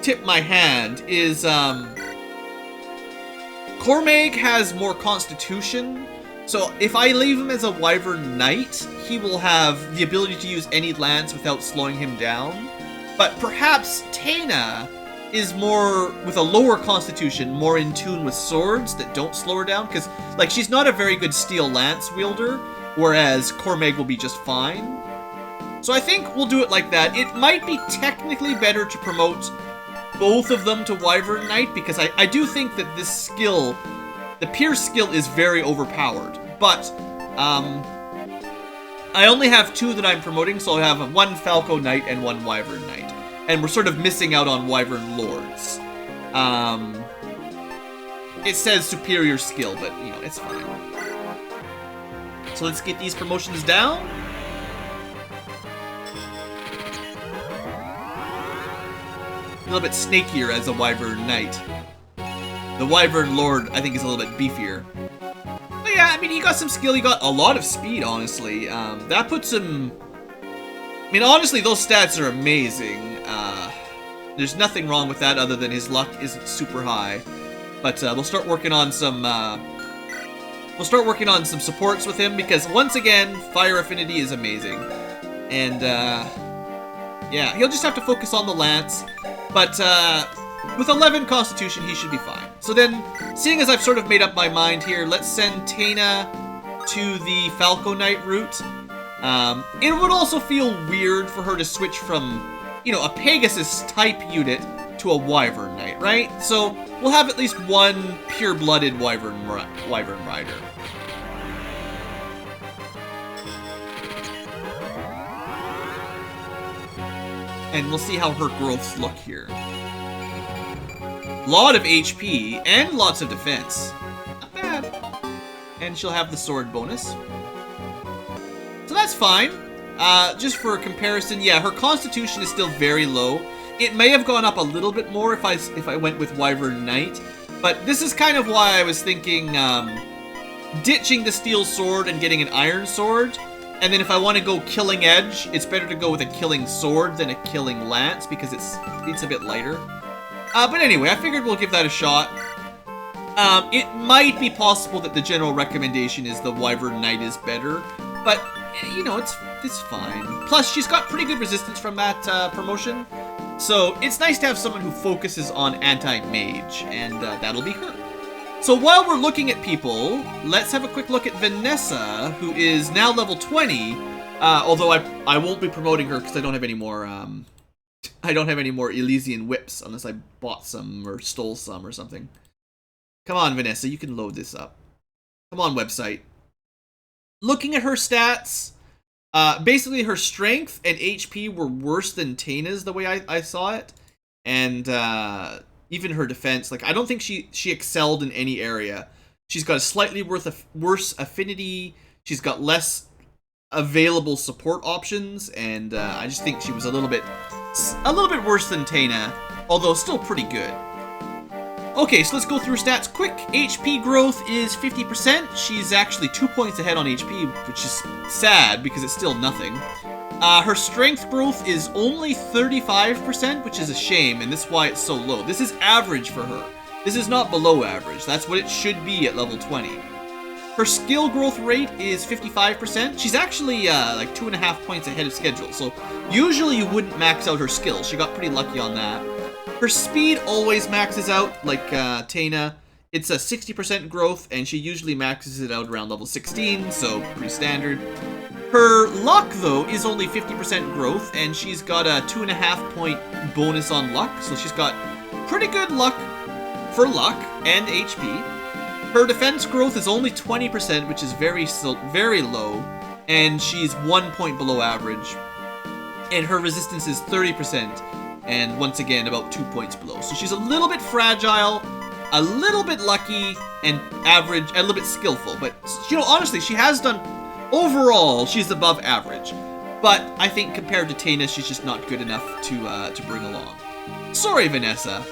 tip my hand is, Cormag has more constitution, so if I leave him as a Wyvern Knight, he will have the ability to use any lance without slowing him down. But perhaps Tana is more, with a lower constitution, more in tune with swords that don't slow her down, because, like, she's not a very good steel lance wielder, whereas Cormag will be just fine. So I think we'll do it like that. It might be technically better to promote both of them to Wyvern Knight, because I do think that this skill, the Pierce skill, is very overpowered. But, I only have 2 that I'm promoting, so I have one Falco Knight and one Wyvern Knight. And we're sort of missing out on Wyvern Lords. It says superior skill, but, you know, it's fine. So let's get these promotions down. A little bit snakier as a Wyvern Knight. The Wyvern Lord, I think, is a little bit beefier. But yeah, I mean, he got some skill, he got a lot of speed, honestly. That puts him... I mean, honestly, those stats are amazing. There's nothing wrong with that other than his luck isn't super high. But we'll start working on some... supports with him, because once again, Fire Affinity is amazing. And, yeah, he'll just have to focus on the lance. But, with 11 Constitution, he should be fine. So then, seeing as I've sort of made up my mind here, let's send Tana to the Falco Knight route. It would also feel weird for her to switch from, you know, a Pegasus-type unit to a Wyvern Knight, right? So, we'll have at least one pure-blooded Wyvern Rider. And we'll see how her growths look here. Lot of HP and lots of defense. Not bad. And she'll have the sword bonus. So that's fine. Just for comparison, yeah, her constitution is still very low. It may have gone up a little bit more if I went with Wyvern Knight. But this is kind of why I was thinking ditching the steel sword and getting an iron sword. And then if I want to go killing edge, it's better to go with a killing sword than a killing lance, because it's a bit lighter. But anyway, I figured we'll give that a shot. It might be possible that the general recommendation is the Wyvern Knight is better, but, you know, it's fine. Plus, she's got pretty good resistance from that promotion, so it's nice to have someone who focuses on anti-mage, and that'll be her. So while we're looking at people, let's have a quick look at Vanessa, who is now level 20, although I won't be promoting her because I don't have any more, Elysian whips, unless I bought some or stole some or something. Come on, Vanessa, you can load this up. Come on, website. Looking at her stats, basically her strength and HP were worse than Tana's the way I saw it. And, even her defense, like, I don't think she excelled in any area. She's got a slightly worse affinity, she's got less available support options, and I just think she was a little bit worse than Tana, although still pretty good. Okay, so let's go through her stats quick. HP growth is 50%. She's actually 2 points ahead on HP, which is sad because it's still nothing. Her strength growth is only 35%, which is a shame, and that's why it's so low. This is average for her. This is not below average. That's what it should be at level 20. Her skill growth rate is 55%. She's actually like 2.5 points ahead of schedule, so usually you wouldn't max out her skill. She got pretty lucky on that. Her speed always maxes out, like Tana. It's a 60% growth, and she usually maxes it out around level 16, so pretty standard. Her luck, though, is only 50% growth, and she's got a 2.5 point bonus on luck, so she's got pretty good luck for luck and HP. Her defense growth is only 20%, which is very low, and she's 1 point below average. And her resistance is 30%, and once again, about 2 points below. So she's a little bit fragile, a little bit lucky, and average, and a little bit skillful. But, you know, honestly, she has done, overall, she's above average. But I think compared to Tana, she's just not good enough to bring along. Sorry, Vanessa.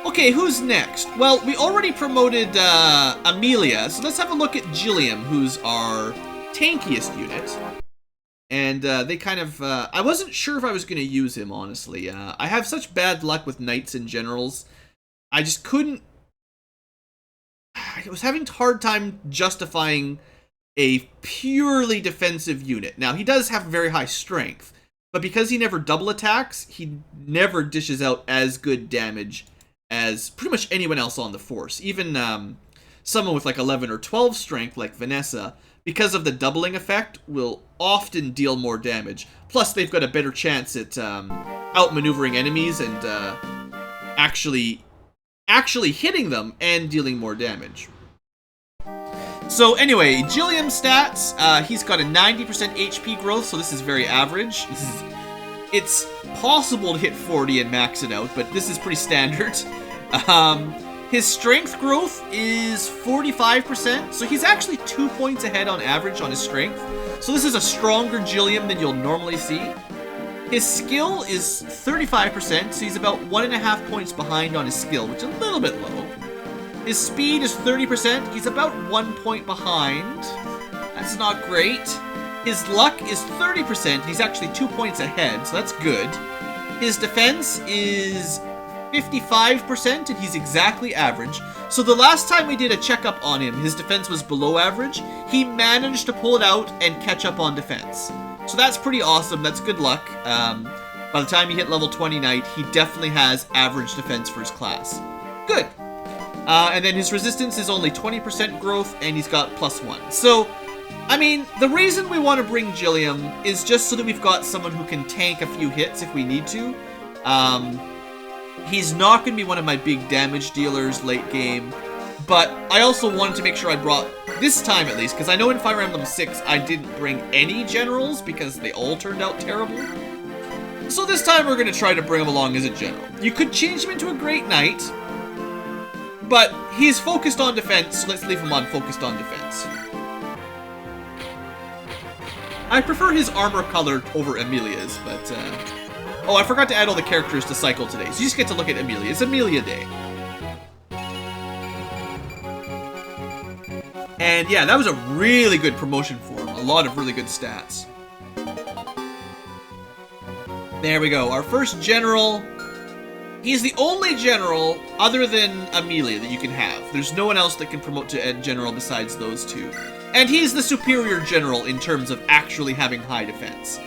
Okay, who's next? Well, we already promoted Amelia, so let's have a look at Gilliam, who's our tankiest unit. And they kind of, I wasn't sure if I was going to use him, honestly. I have such bad luck with knights and generals. I just couldn't, I was having a hard time justifying a purely defensive unit. Now, he does have very high strength, but because he never double attacks, he never dishes out as good damage as pretty much anyone else on the force. Even someone with like 11 or 12 strength, like Vanessa, because of the doubling effect, will often deal more damage. Plus, they've got a better chance at outmaneuvering enemies and actually hitting them and dealing more damage. So anyway, Gilliam's stats, he's got a 90% HP growth, so this is very average. It's possible to hit 40 and max it out, but this is pretty standard. His strength growth is 45%, so he's actually 2 points ahead on average on his strength. So this is a stronger Gilliam than you'll normally see. His skill is 35%, so he's about 1.5 points behind on his skill, which is a little bit low. His speed is 30%, he's about 1 point behind. That's not great. His luck is 30%, he's actually 2 points ahead, so that's good. His defense is 55%, and he's exactly average. So the last time we did a checkup on him, his defense was below average. He managed to pull it out and catch up on defense. So that's pretty awesome, that's good luck. By the time he hit level 20 Knight, he definitely has average defense for his class. Good. And then his resistance is only 20% growth, and he's got +1. So, I mean, the reason we want to bring Gilliam is just so that we've got someone who can tank a few hits if we need to. He's not going to be one of my big damage dealers late game, but I also wanted to make sure I brought, this time at least, because I know in Fire Emblem 6 I didn't bring any generals because they all turned out terrible. So this time we're going to try to bring him along as a general. You could change him into a Great Knight, but he's focused on defense, so let's leave him on focused on defense. I prefer his armor color over Amelia's, but oh, I forgot to add all the characters to cycle today, so you just get to look at Amelia. It's Amelia Day. And yeah, that was a really good promotion for him. A lot of really good stats. There we go. Our first general. He's the only general other than Amelia that you can have. There's no one else that can promote to general besides those two. And he's the superior general in terms of actually having high defense.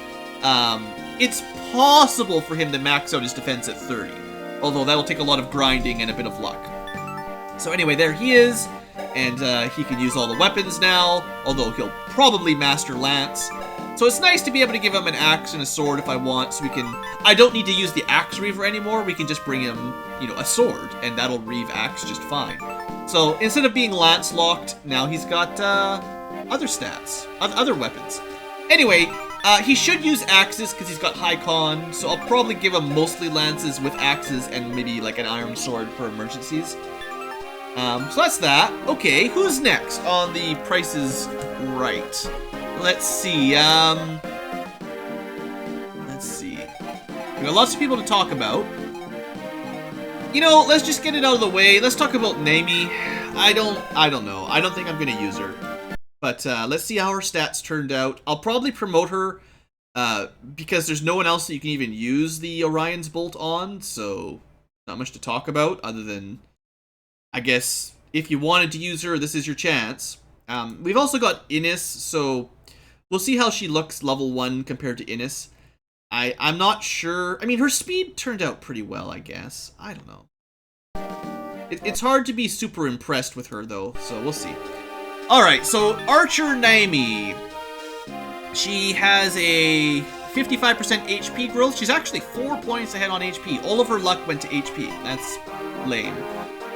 It's possible for him to max out his defense at 30, although that'll take a lot of grinding and a bit of luck. So anyway, there he is, and he can use all the weapons now, although he'll probably master Lance. So it's nice to be able to give him an axe and a sword if I want, so we can... I don't need to use the Axe Reaver anymore, we can just bring him, you know, a sword, and that'll reave axe just fine. So instead of being Lance locked, now he's got other stats, other weapons. Anyway, he should use axes because he's got high con, so I'll probably give him mostly lances with axes and maybe like an iron sword for emergencies. So that's that. Okay, who's next on the Price is Right? Let's see, let's see. We got lots of people to talk about. You know, let's just get it out of the way. Let's talk about Naomi. I don't know. I don't think I'm gonna use her. But let's see how her stats turned out. I'll probably promote her because there's no one else that you can even use the Orion's Bolt on, so not much to talk about other than, I guess, if you wanted to use her, this is your chance. We've also got Innis, so we'll see how she looks level 1 compared to Innis. I'm not sure. I mean, her speed turned out pretty well, I guess. I don't know. It's hard to be super impressed with her, though, so we'll see. Alright, so Archer Naomi. She has a 55% HP growth. She's actually 4 points ahead on HP. All of her luck went to HP. That's lame.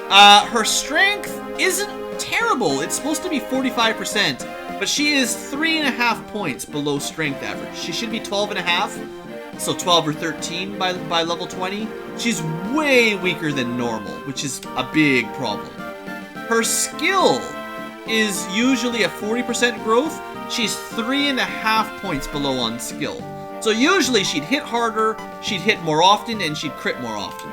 Her strength isn't terrible. It's supposed to be 45%, but she is 3.5 points below strength average. She should be 12.5, so 12 or 13 by level 20. She's way weaker than normal, which is a big problem. Her skill is usually a 40% growth. She's 3.5 points below on skill. So usually she'd hit harder, she'd hit more often, and she'd crit more often.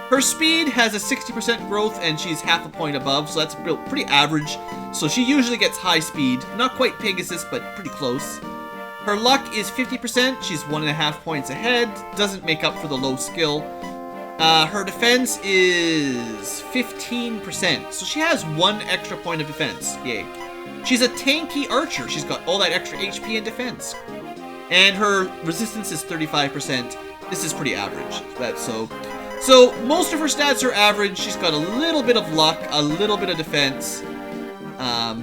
Her speed has a 60% growth, and she's half a point above, so that's pretty average. So she usually gets high speed. Not quite Pegasus, but pretty close. Her luck is 50%. She's 1.5 points ahead. Doesn't make up for the low skill. Her defense is 15%. So she has 1 extra point of defense. Yay. She's a tanky archer. She's got all that extra HP and defense. And her resistance is 35%. This is pretty average. So most of her stats are average. She's got a little bit of luck, a little bit of defense,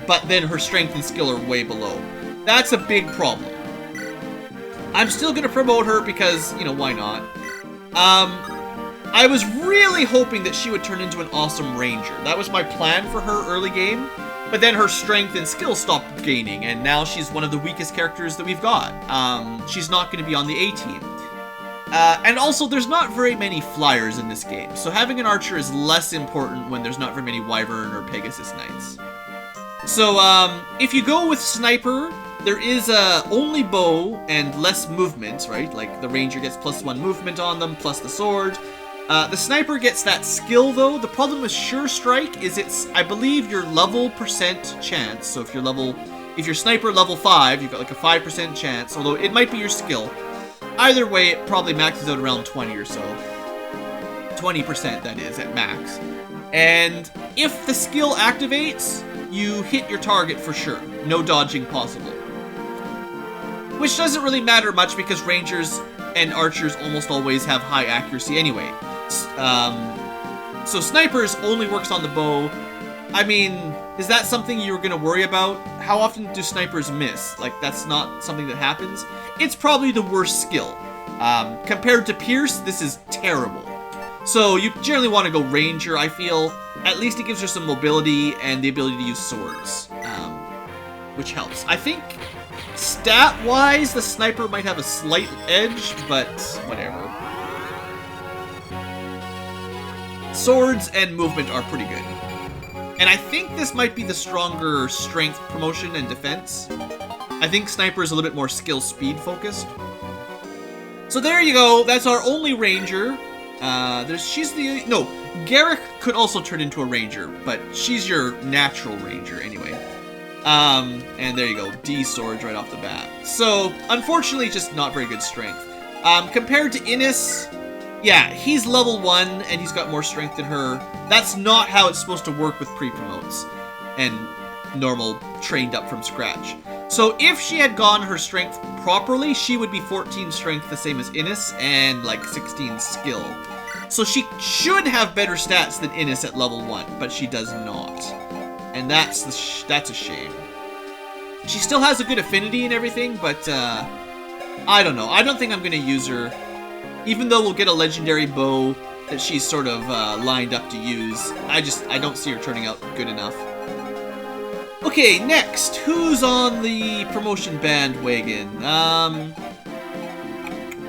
but then her strength and skill are way below. That's a big problem. I'm still going to promote her because, you know, why not? I was really hoping that she would turn into an awesome ranger. That was my plan for her early game, but then her strength and skill stopped gaining, and now she's one of the weakest characters that we've got. She's not going to be on the A team. And also, there's not very many flyers in this game, so having an archer is less important when there's not very many Wyvern or Pegasus Knights. So, if you go with Sniper, there is only bow and less movement, right? Like, the Ranger gets +1 movement on them, plus the sword. The Sniper gets that skill, though. The problem with Sure Strike is it's, I believe, your level percent chance. So if you're Sniper level 5, you've got like a 5% chance, although it might be your skill. Either way, it probably maxes out around 20 or so. 20%, that is, at max. And if the skill activates, you hit your target for sure. No dodging possible. Which doesn't really matter much because Rangers and Archers almost always have high accuracy anyway. So Snipers only works on the bow. I mean, is that something you're going to worry about? How often do Snipers miss? Like, that's not something that happens. It's probably the worst skill. Compared to Pierce, this is terrible. So you generally want to go Ranger, I feel. At least it gives her some mobility and the ability to use swords, which helps. I think stat-wise, the Sniper might have a slight edge, but whatever. Swords and movement are pretty good. And I think this might be the stronger strength promotion and defense. I think Sniper is a little bit more skill-speed focused. So there you go. That's our only Ranger. Garrick could also turn into a Ranger, but she's your natural Ranger anyway. And there you go. D swords right off the bat. So, unfortunately, just not very good strength. Compared to Innis, yeah, he's level 1 and he's got more strength than her. That's not how it's supposed to work with pre-promotes and normal trained up from scratch. So if she had gone her strength properly, she would be 14 strength, the same as Innis, and like 16 skill. So she should have better stats than Innis at level 1, but she does not. And that's a shame. She still has a good affinity and everything, but I don't know. I don't think I'm going to use her. Even though we'll get a legendary bow that she's sort of lined up to use, I don't see her turning out good enough. Okay, next, who's on the promotion bandwagon?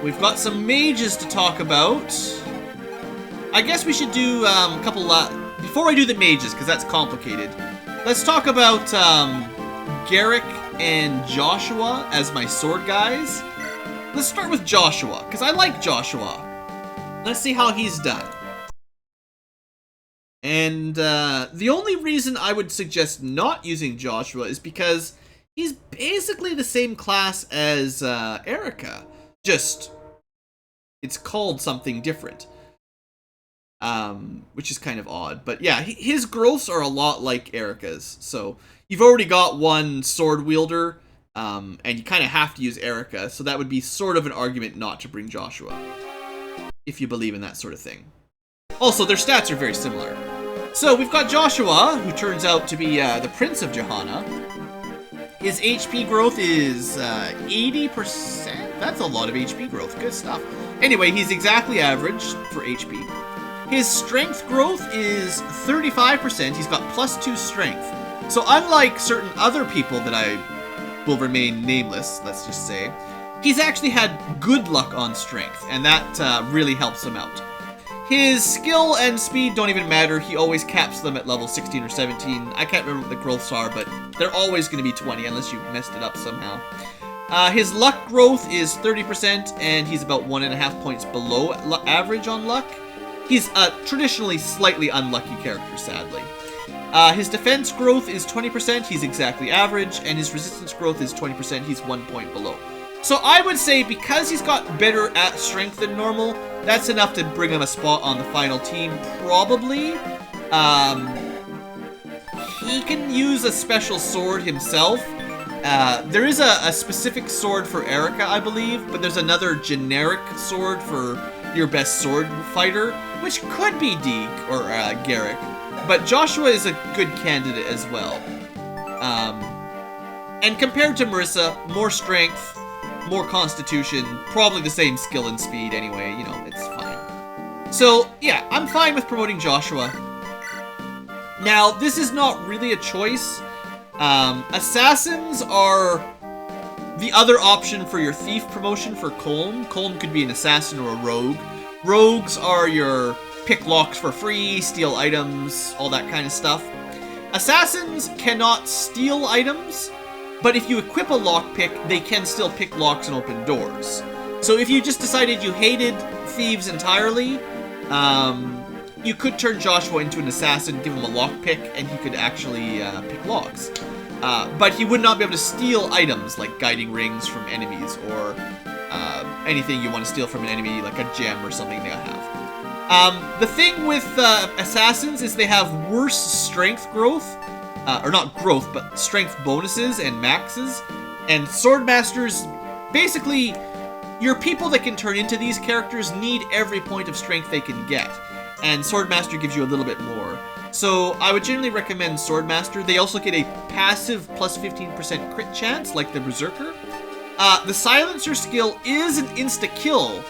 We've got some mages to talk about. I guess we should do a couple before I do the mages, because that's complicated. Let's talk about Garrick and Joshua as my sword guys. Let's start with Joshua, because I like Joshua. Let's see how he's done. And the only reason I would suggest not using Joshua is because he's basically the same class as Erica. Just, it's called something different. Which is kind of odd. But yeah, his growths are a lot like Erica's. So you've already got one sword wielder, and you kind of have to use Erica. So that would be sort of an argument not to bring Joshua, if you believe in that sort of thing. Also, their stats are very similar. So we've got Joshua, who turns out to be the Prince of Johanna. His HP growth is 80%. That's a lot of HP growth. Good stuff. Anyway, he's exactly average for HP. His strength growth is 35%. He's got +2 strength. So unlike certain other people that I will remain nameless, let's just say, he's actually had good luck on strength, and that really helps him out. His skill and speed don't even matter. He always caps them at level 16 or 17. I can't remember what the growths are, but they're always going to be 20 unless you messed it up somehow. His luck growth is 30%, and he's about 1.5 points below average on luck. He's a traditionally slightly unlucky character, sadly. His defense growth is 20%, he's exactly average, and his resistance growth is 20%, he's 1 point below. So I would say because he's got better at strength than normal, that's enough to bring him a spot on the final team, probably. He can use a special sword himself. There is a specific sword for Erica, I believe, but there's another generic sword for your best sword fighter, which could be Deke or Garrick. But Joshua is a good candidate as well. And compared to Marissa, more strength, more constitution, probably the same skill and speed anyway, you know, it's fine. So, yeah, I'm fine with promoting Joshua. Now, this is not really a choice. Assassins are the other option for your thief promotion for Colm. Colm could be an assassin or a rogue. Rogues are your pick locks for free, steal items, all that kind of stuff. Assassins cannot steal items, but if you equip a lockpick, they can still pick locks and open doors. So if you just decided you hated thieves entirely, you could turn Joshua into an assassin, give him a lockpick, and he could actually pick locks. But he would not be able to steal items like guiding rings from enemies or anything you want to steal from an enemy, like a gem or something they have. The thing with assassins is they have worse strength growth, or not growth, but strength bonuses and maxes. And swordmasters, basically, your people that can turn into these characters need every point of strength they can get. And swordmaster gives you a little bit more. So I would generally recommend swordmaster. They also get a passive plus 15% crit chance, like the berserker. The silencer skill is an insta-kill,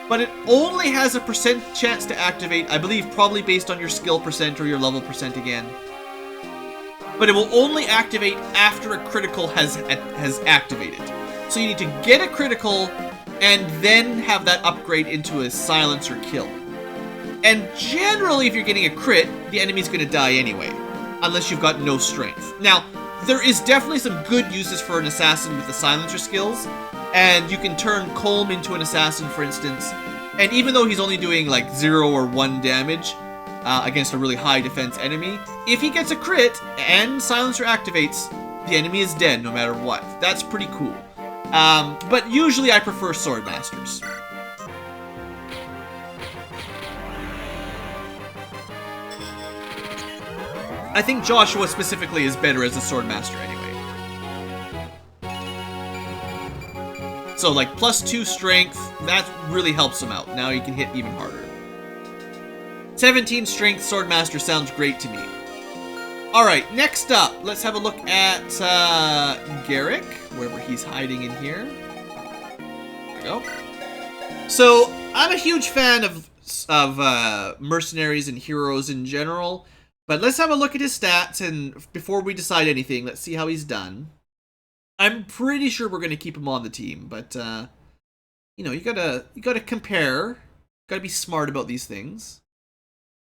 but it only has a percent chance to activate, I believe probably based on your skill percent or your level percent again. But it will only activate after a critical has activated. So you need to get a critical and then have that upgrade into a silencer kill. And generally, if you're getting a crit, the enemy's going to die anyway, unless you've got no strength. Now, there is definitely some good uses for an assassin with the silencer skills, and you can turn Colm into an assassin, for instance, and even though he's only doing like 0 or 1 damage against a really high defense enemy, if he gets a crit and silencer activates, the enemy is dead no matter what. That's pretty cool. But usually I prefer swordmasters. I think Joshua specifically is better as a swordmaster anyway. So like +2 strength, that really helps him out. Now he can hit even harder. 17 strength swordmaster sounds great to me. Alright, next up, let's have a look at Garrick, wherever he's hiding in here. There we go. So, I'm a huge fan of mercenaries and heroes in general. But let's have a look at his stats, and before we decide anything, let's see how he's done. I'm pretty sure we're going to keep him on the team, but, you know, you gotta compare. Gotta be smart about these things.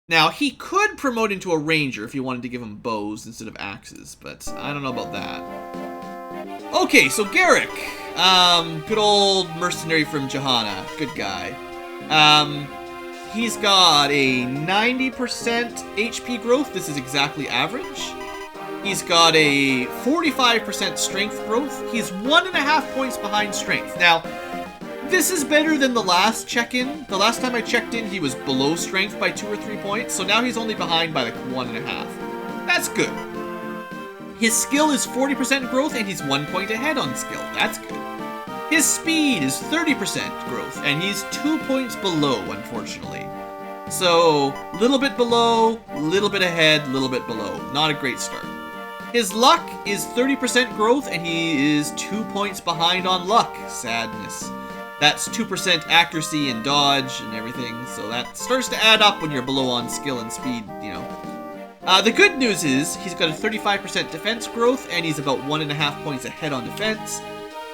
Now, he could promote into a ranger if you wanted to give him bows instead of axes, but I don't know about that. Okay, so Garrick. Good old mercenary from Johanna. Good guy. He's got a 90% HP growth. This is exactly average. He's got a 45% strength growth. He's 1.5 points behind strength. Now, this is better than the last check-in. The last time I checked in, he was below strength by 2 or 3 points. So now he's only behind by like 1.5. That's good. His skill is 40% growth, and he's 1 point ahead on skill. That's good. His speed is 30% growth, and he's 2 points below, unfortunately. So, little bit below, little bit ahead, little bit below. Not a great start. His luck is 30% growth, and he is 2 points behind on luck. Sadness. That's 2% accuracy and dodge and everything, so that starts to add up when you're below on skill and speed, you know. The good news is, he's got a 35% defense growth, and he's about 1.5 points ahead on defense.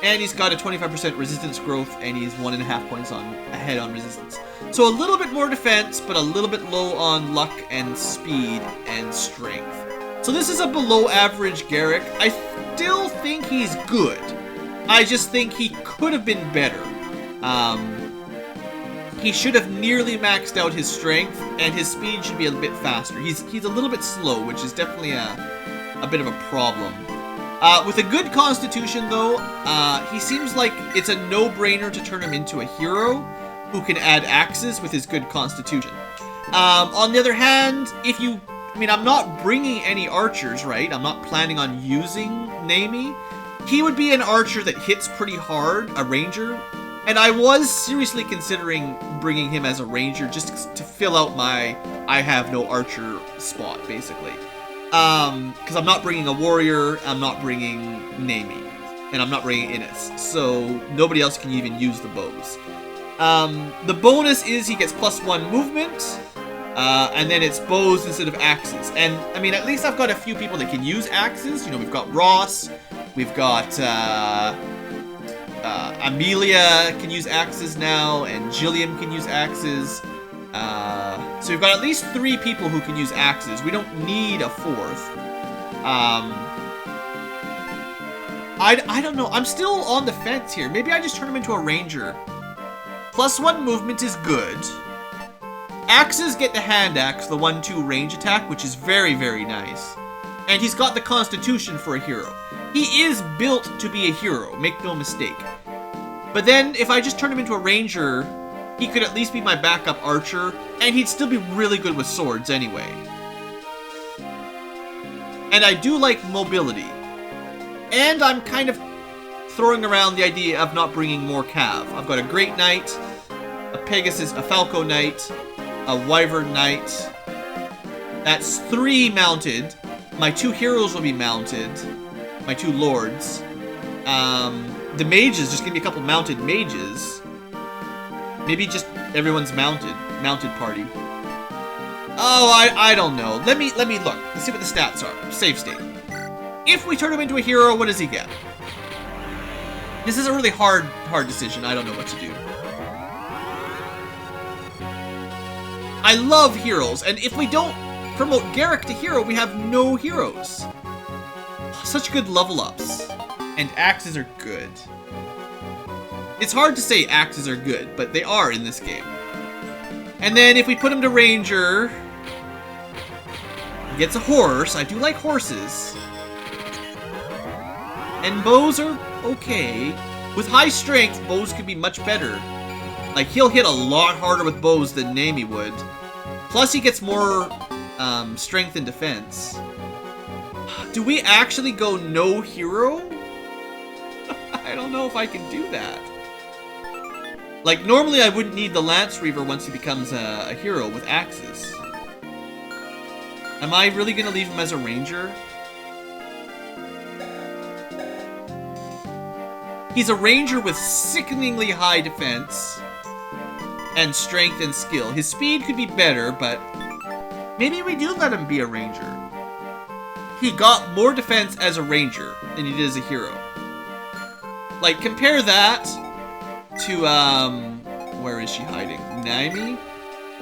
And he's got a 25% resistance growth, and he's 1.5 points ahead on resistance. So a little bit more defense, but a little bit low on luck and speed and strength. So this is a below average Garrick. I still think he's good. I just think he could have been better. He should have nearly maxed out his strength, and his speed should be a bit faster. He's a little bit slow, which is definitely a bit of a problem. With a good constitution, though, he seems like it's a no-brainer to turn him into a hero who can add axes with his good constitution. On the other hand, I'm not bringing any archers, right? I'm not planning on using Naomi. He would be an archer that hits pretty hard, a ranger. And I was seriously considering bringing him as a ranger just to fill out my I have no archer spot, basically. Because I'm not bringing a warrior, I'm not bringing Naomi, and I'm not bringing Innes, so nobody else can even use the bows. The bonus is he gets +1 movement, and then it's bows instead of axes. And, I mean, at least I've got a few people that can use axes. You know, we've got Ross, we've got, Amelia can use axes now, and Jillian can use axes. So we've got at least 3 people who can use axes. We don't need a 4th. I don't know. I'm still on the fence here. Maybe I just turn him into a ranger. +1 movement is good. Axes get the hand axe, the 1-2 range attack, which is very, very nice. And he's got the constitution for a hero. He is built to be a hero, make no mistake. But then, if I just turn him into a ranger, he could at least be my backup archer, and he'd still be really good with swords anyway. And I do like mobility. And I'm kind of throwing around the idea of not bringing more cav. I've got a Great Knight, a Pegasus, a Falco Knight, a Wyvern Knight. That's 3 mounted. My 2 heroes will be mounted. My 2 lords. The mages, just gonna be a couple mounted mages. Maybe just everyone's mounted party. Oh, I don't know. Let me look. Let's see what the stats are. Save state. If we turn him into a hero, what does he get? This is a really hard decision. I don't know what to do. I love heroes, and if we don't promote Garrick to hero, we have no heroes. Such good level ups. And axes are good. It's hard to say axes are good, but they are in this game. And then if we put him to ranger, he gets a horse. I do like horses. And bows are okay. With high strength, bows could be much better. Like, he'll hit a lot harder with bows than Naomi would. Plus, he gets more strength and defense. Do we actually go no hero? I don't know if I can do that. Like, normally I wouldn't need the Lance Reaver once he becomes a hero with axes. Am I really going to leave him as a ranger? He's a ranger with sickeningly high defense and strength and skill. His speed could be better, but maybe we do let him be a ranger. He got more defense as a ranger than he did as a hero. Like, compare that to, where is she hiding? Naomi?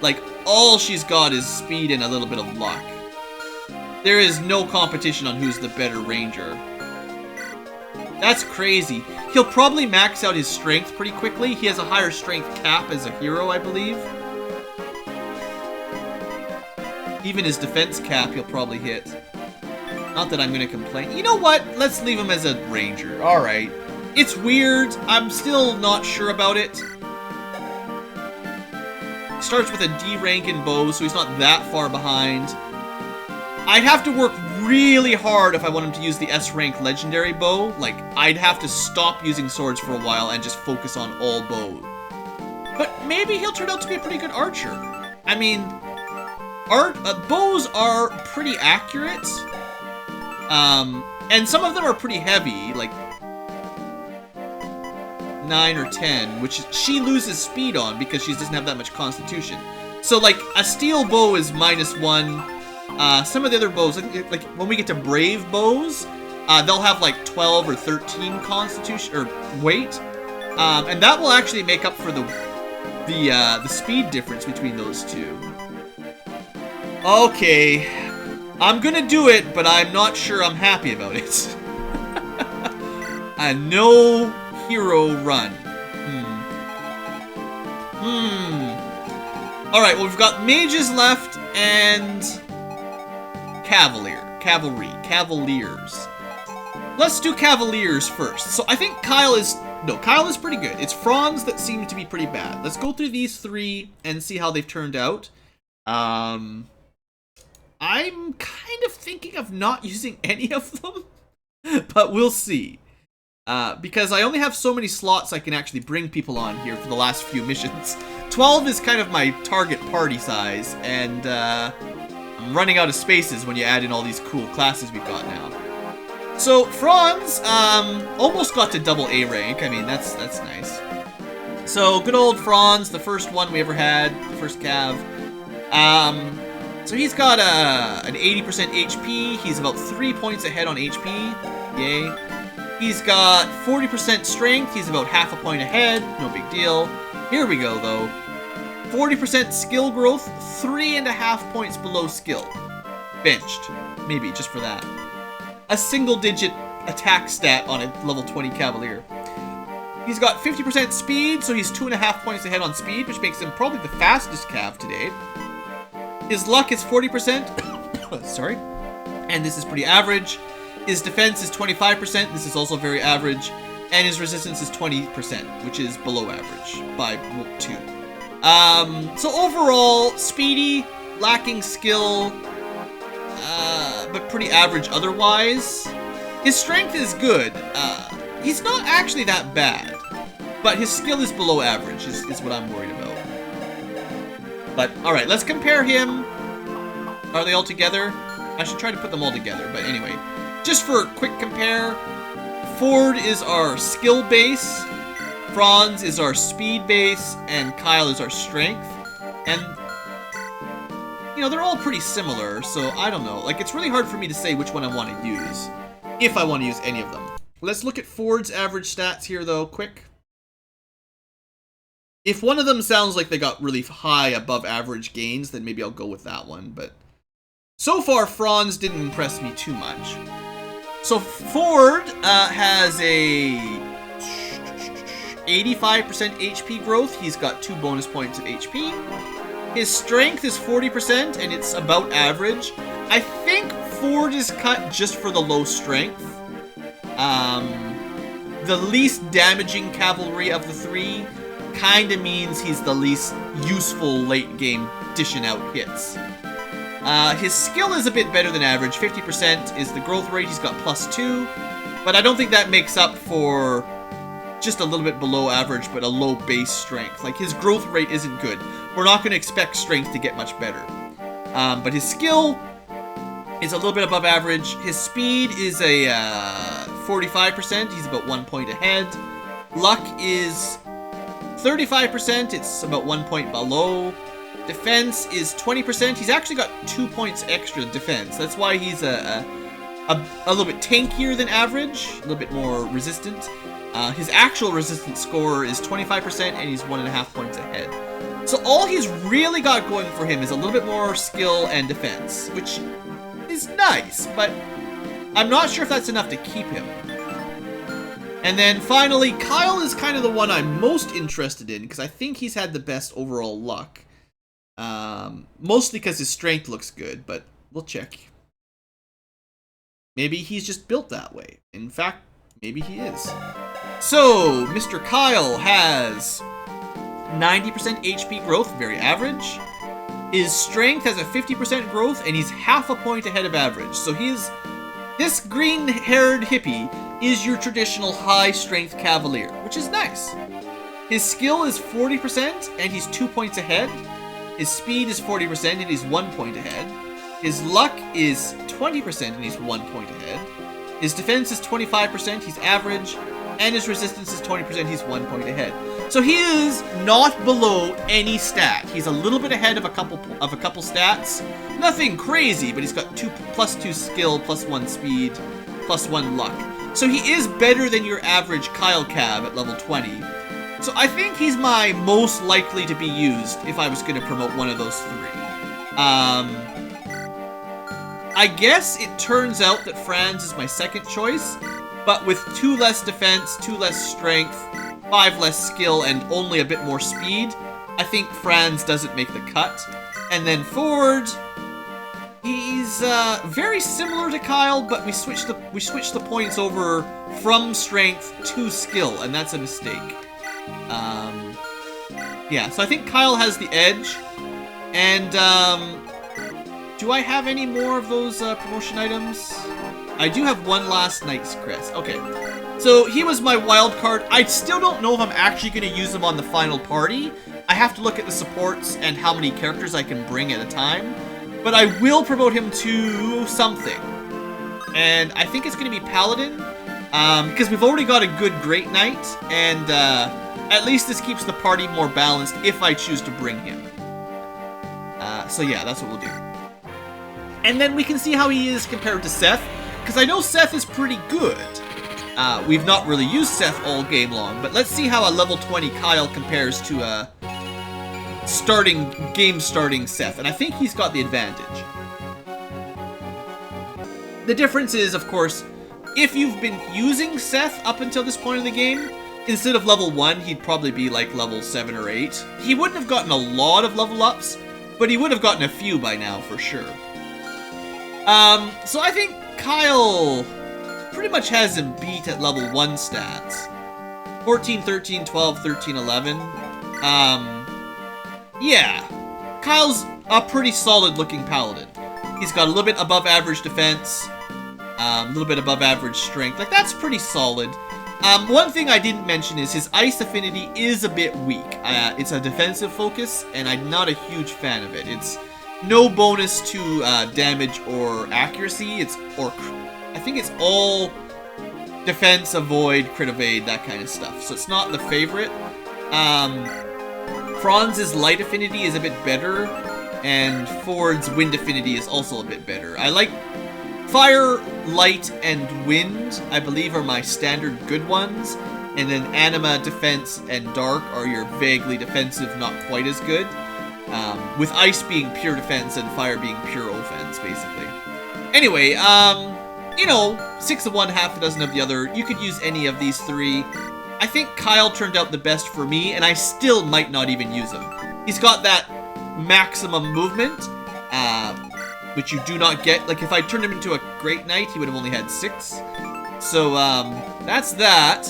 Like, all she's got is speed and a little bit of luck. There is no competition on who's the better ranger. That's crazy. He'll probably max out his strength pretty quickly. He has a higher strength cap as a hero, I believe. Even his defense cap he'll probably hit. Not that I'm gonna complain. You know what? Let's leave him as a ranger. Alright. It's weird. I'm still not sure about it. Starts with a D rank in bow, so he's not that far behind. I'd have to work really hard if I want him to use the S rank legendary bow. Like, I'd have to stop using swords for a while and just focus on all bow. But maybe he'll turn out to be a pretty good archer. I mean, bows are pretty accurate. And some of them are pretty heavy, like 9 or 10, which she loses speed on because she doesn't have that much constitution. So, like, a steel bow is -1. Some of the other bows, like when we get to brave bows, they'll have like 12 or 13 constitution or weight, and that will actually make up for the speed difference between those two. Okay, I'm gonna do it, but I'm not sure I'm happy about it. A no hero run. Alright, well, we've got mages left and cavaliers. Let's do cavaliers first. So I think Kyle is pretty good. It's Franz that seems to be pretty bad. Let's go through these three and see how they've turned out. I'm kind of thinking of not using any of them, but we'll see. Because I only have so many slots I can actually bring people on here for the last few missions. 12 is kind of my target party size, and I'm running out of spaces when you add in all these cool classes we've got now. So Franz almost got to double A rank. I mean, that's nice. So good old Franz, the first one we ever had, the first cav. So he's got an 80% HP. He's about 3 points ahead on HP. Yay. He's got 40% strength. He's about half a point ahead. No big deal. Here we go, though. 40% skill growth, 3.5 points below skill. Benched. Maybe, just for that. A single-digit attack stat on a level 20 Cavalier. He's got 50% speed, so he's 2.5 points ahead on speed, which makes him probably the fastest Cav today. His luck is 40%. Sorry. And this is pretty average. His defense is 25%. This is also very average. And his resistance is 20%, which is below average by 2. So overall, speedy, lacking skill, but pretty average otherwise. His strength is good. He's not actually that bad, but his skill is below average, is what I'm worried about. But, alright, let's compare him. Are they all together? I should try to put them all together, but anyway. Just for a quick compare, Ford is our skill base, Franz is our speed base, and Kyle is our strength. And, you know, they're all pretty similar, so I don't know. Like, it's really hard for me to say which one I want to use, if I want to use any of them. Let's look at Ford's average stats here, though, quick. If one of them sounds like they got really high above average gains, then maybe I'll go with that one, but so far, Franz didn't impress me too much. So Ford has a 85% HP growth. He's got 2 bonus points of HP. His strength is 40%, and it's about average. I think Ford is cut just for the low strength. The least damaging cavalry of the three kinda means he's the least useful late game dishing out hits. His skill is a bit better than average. 50% is the growth rate. He's got +2, but I don't think that makes up for just a little bit below average, but a low base strength. Like, his growth rate isn't good. We're not going to expect strength to get much better. But his skill is a little bit above average. His speed is a 45%. He's about 1 point ahead. Luck is 35%. It's about 1 point below. Defense is 20%. He's actually got 2 points extra defense. That's why he's a little bit tankier than average, a little bit more resistant. His actual resistance score is 25%, and he's 1.5 points ahead. So all he's really got going for him is a little bit more skill and defense, which is nice, but I'm not sure if that's enough to keep him. And then finally, Kyle is kind of the one I'm most interested in, because I think he's had the best overall luck. Mostly because his strength looks good, but we'll check. Maybe he's just built that way. In fact, maybe he is. So, Mr. Kyle has 90% HP growth, very average. His strength has a 50% growth, and he's half a point ahead of average. So this green-haired hippie is your traditional high-strength cavalier, which is nice. His skill is 40%, and he's 2 points ahead. His speed is 40% and he's 1 point ahead. His luck is 20% and he's 1 point ahead. His defense is 25%, he's average. And his resistance is 20%, he's 1 point ahead. So he is not below any stat. He's a little bit ahead of a couple stats. Nothing crazy, but he's got +2 skill, +1 speed, +1 luck. So he is better than your average Kyle Cab at level 20. So I think he's my most likely to be used if I was going to promote one of those three. I guess it turns out that Franz is my second choice, but with 2 less defense, 2 less strength, 5 less skill, and only a bit more speed, I think Franz doesn't make the cut. And then Ford, he's very similar to Kyle, but we switched the points over from strength to skill, and that's a mistake. Yeah, so I think Kyle has the edge. And do I have any more of those promotion items? I do have one last Knight's Crest. Okay, so he was my wild card. I still don't know if I'm actually going to use him on the final party. I have to look at the supports and how many characters I can bring at a time. But I will promote him to something. And I think it's going to be Paladin. Because we've already got a good Great Knight. And at least this keeps the party more balanced if I choose to bring him. So yeah, that's what we'll do. And then we can see how he is compared to Seth. Because I know Seth is pretty good. We've not really used Seth all game long. But let's see how a level 20 Kyle compares to a game-starting Seth. And I think he's got the advantage. The difference is, of course, if you've been using Seth up until this point in the game, instead of level 1, he'd probably be like level 7 or 8. He wouldn't have gotten a lot of level ups, but he would have gotten a few by now for sure. So I think Kyle pretty much has him beat at level 1 stats. 14, 13, 12, 13, 11. Yeah. Kyle's a pretty solid looking paladin. He's got a little bit above average defense. A little bit above average strength. Like, that's pretty solid. One thing I didn't mention is his ice affinity is a bit weak. It's a defensive focus, and I'm not a huge fan of it. It's no bonus to damage or accuracy. I think it's all defense, avoid, crit evade, that kind of stuff. So it's not the favorite. Franz's light affinity is a bit better, and Ford's wind affinity is also a bit better. I like fire, light, and wind, I believe, are my standard good ones. And then anima, defense, and dark are your vaguely defensive, not quite as good. With ice being pure defense and fire being pure offense, basically. Anyway, you know, 6 of one, half a dozen of the other. You could use any of these three. I think Kyle turned out the best for me, and I still might not even use him. He's got that maximum movement, which you do not get. Like, if I turned him into a Great Knight, he would have only had 6. So, that's that.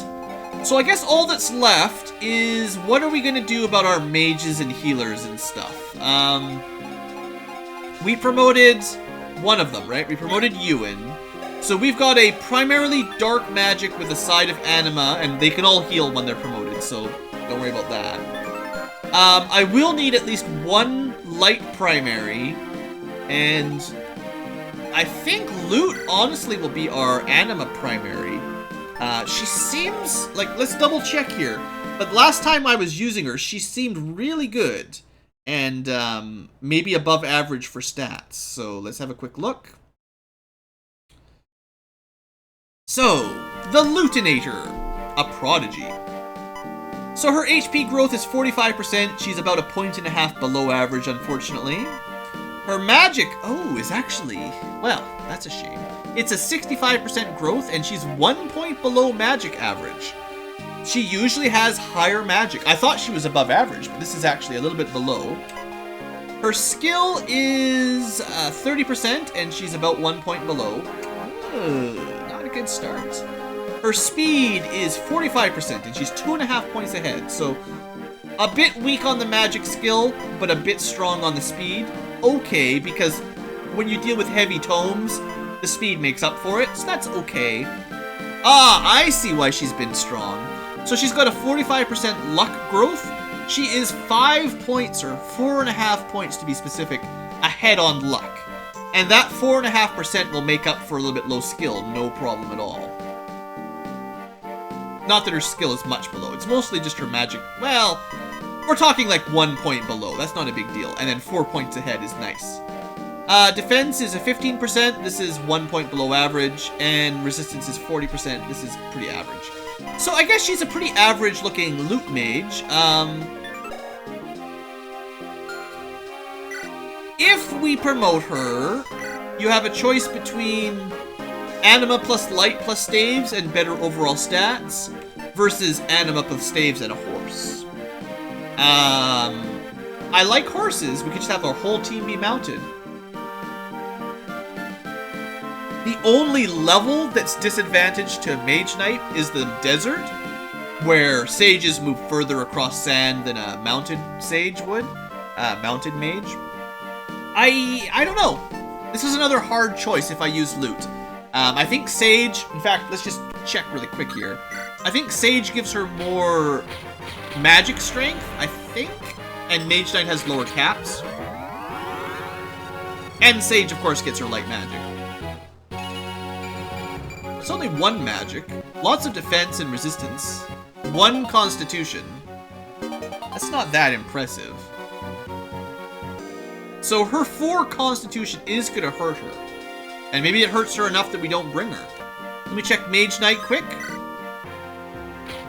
So I guess all that's left is, what are we going to do about our mages and healers and stuff? We promoted one of them, right? We promoted Ewan. So we've got a primarily dark magic with a side of anima, and they can all heal when they're promoted, so don't worry about that. I will need at least one light primary, and I think Loot honestly will be our anima primary. She seems like, let's double check here, but last time I was using her, she seemed really good, and maybe above average for stats. So let's have a quick look. So, the Lutinator, a prodigy. So her HP growth is 45%, she's about 1.5 points below average, unfortunately. Her magic, is actually, well, that's a shame. It's a 65% growth, and she's 1 point below magic average. She usually has higher magic. I thought she was above average, but this is actually a little bit below. Her skill is 30%, and she's about 1 point below. Not a good start. Her speed is 45%, and she's 2.5 points ahead. So, a bit weak on the magic skill, but a bit strong on the speed. Okay, because when you deal with heavy tomes, the speed makes up for it, so that's okay. I see why she's been strong. So she's got a 45% luck growth. She is 5 points, or 4.5 points to be specific, ahead on luck. And that 4.5% will make up for a little bit low skill, no problem at all. Not that her skill is much below, it's mostly just her magic. Well, we're talking like 1 point below, that's not a big deal. And then 4 points ahead is nice. Defense is a 15%, this is 1 point below average, and resistance is 40%, this is pretty average. So I guess she's a pretty average looking loot mage. If we promote her, you have a choice between Anima plus Light plus Staves and better overall stats versus Anima plus Staves and a horse. I like horses. We could just have our whole team be mounted. The only level that's disadvantaged to a Mage Knight is the desert, where sages move further across sand than a mounted sage would. Mounted mage. I don't know. This is another hard choice if I use loot. I think Sage, in fact, let's just check really quick here. I think Sage gives her more magic strength, I think, and Mage Knight has lower caps. And Sage, of course, gets her light magic. It's only 1 magic, lots of defense and resistance, 1 constitution. That's not that impressive. So her 4 constitution is gonna hurt her. And maybe it hurts her enough that we don't bring her. Let me check Mage Knight quick.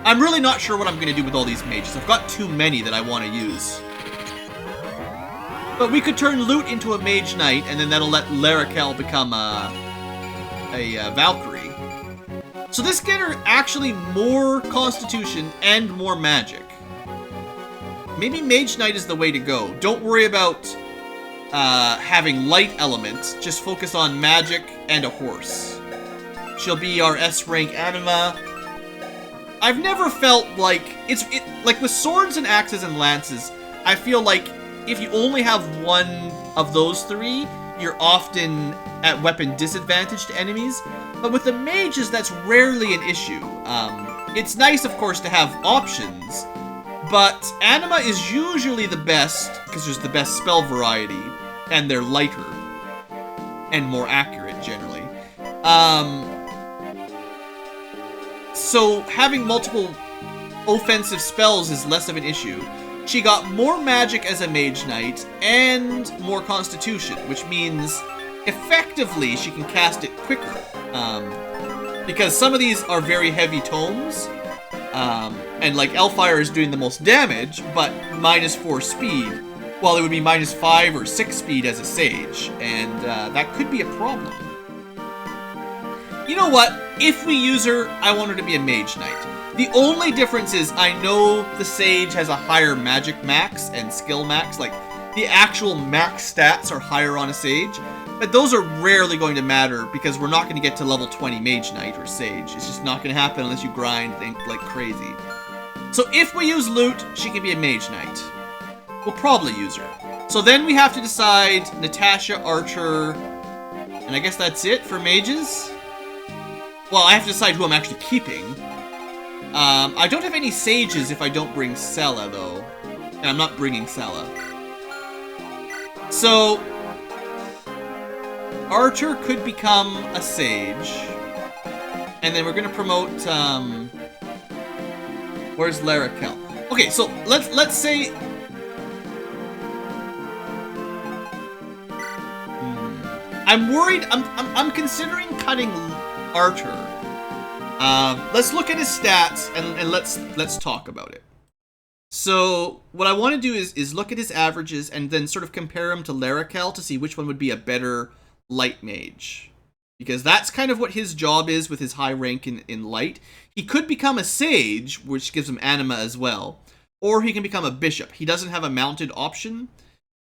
I'm really not sure what I'm gonna do with all these mages. I've got too many that I want to use. But we could turn Loot into a Mage Knight, and then that'll let Larakel become a Valkyrie. So this gets her actually more constitution and more magic. Maybe Mage Knight is the way to go. Don't worry about having light elements, just focus on magic and a horse. She'll be our S rank Anima. I've never felt like like with swords and axes and lances, I feel like if you only have one of those 3, you're often at weapon disadvantage to enemies. But with the mages, that's rarely an issue. It's nice, of course, to have options, but Anima is usually the best because there's the best spell variety. And they're lighter and more accurate, generally. So having multiple offensive spells is less of an issue. She got more magic as a Mage Knight and more constitution, which means effectively she can cast it quicker. Because some of these are very heavy tomes, and like Elfire is doing the most damage, but -4 speed. Well, it would be -5 or 6 speed as a Sage, and that could be a problem. You know what? If we use her, I want her to be a Mage Knight. The only difference is I know the Sage has a higher magic max and skill max, like the actual max stats are higher on a Sage, but those are rarely going to matter because we're not going to get to level 20 Mage Knight or Sage. It's just not going to happen unless you grind like crazy. So if we use Loot, she can be a Mage Knight. We'll probably use her. So then we have to decide Natasha, Archer, and I guess that's it for mages? Well, I have to decide who I'm actually keeping. I don't have any sages if I don't bring Sela, though. And I'm not bringing Sela. So, Archer could become a sage. And then we're gonna promote, where's Larakel? Okay, so let's say... I'm worried, I'm considering cutting Archer. Let's look at his stats and let's talk about it. So what I want to do is look at his averages and then sort of compare him to Larakel to see which one would be a better light mage. Because that's kind of what his job is with his high rank in light. He could become a sage, which gives him anima as well. Or he can become a bishop. He doesn't have a mounted option.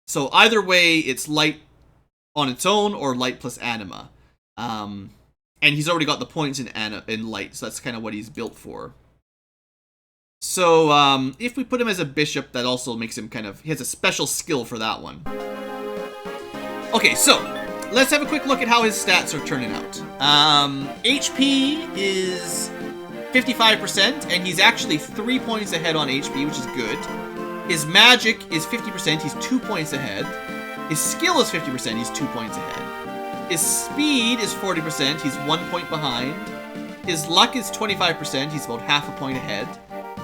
So either way, it's light on its own or light plus anima. And he's already got the points in light, so that's kind of what he's built for. So if we put him as a bishop, that also makes him he has a special skill for that one. Okay, so let's have a quick look at how his stats are turning out. HP is 55%, and he's actually 3 points ahead on HP, which is good. His magic is 50%, he's 2 points ahead. His skill is 50%, he's 2 points ahead. His speed is 40%, he's 1 point behind. His luck is 25%, he's about half a point ahead.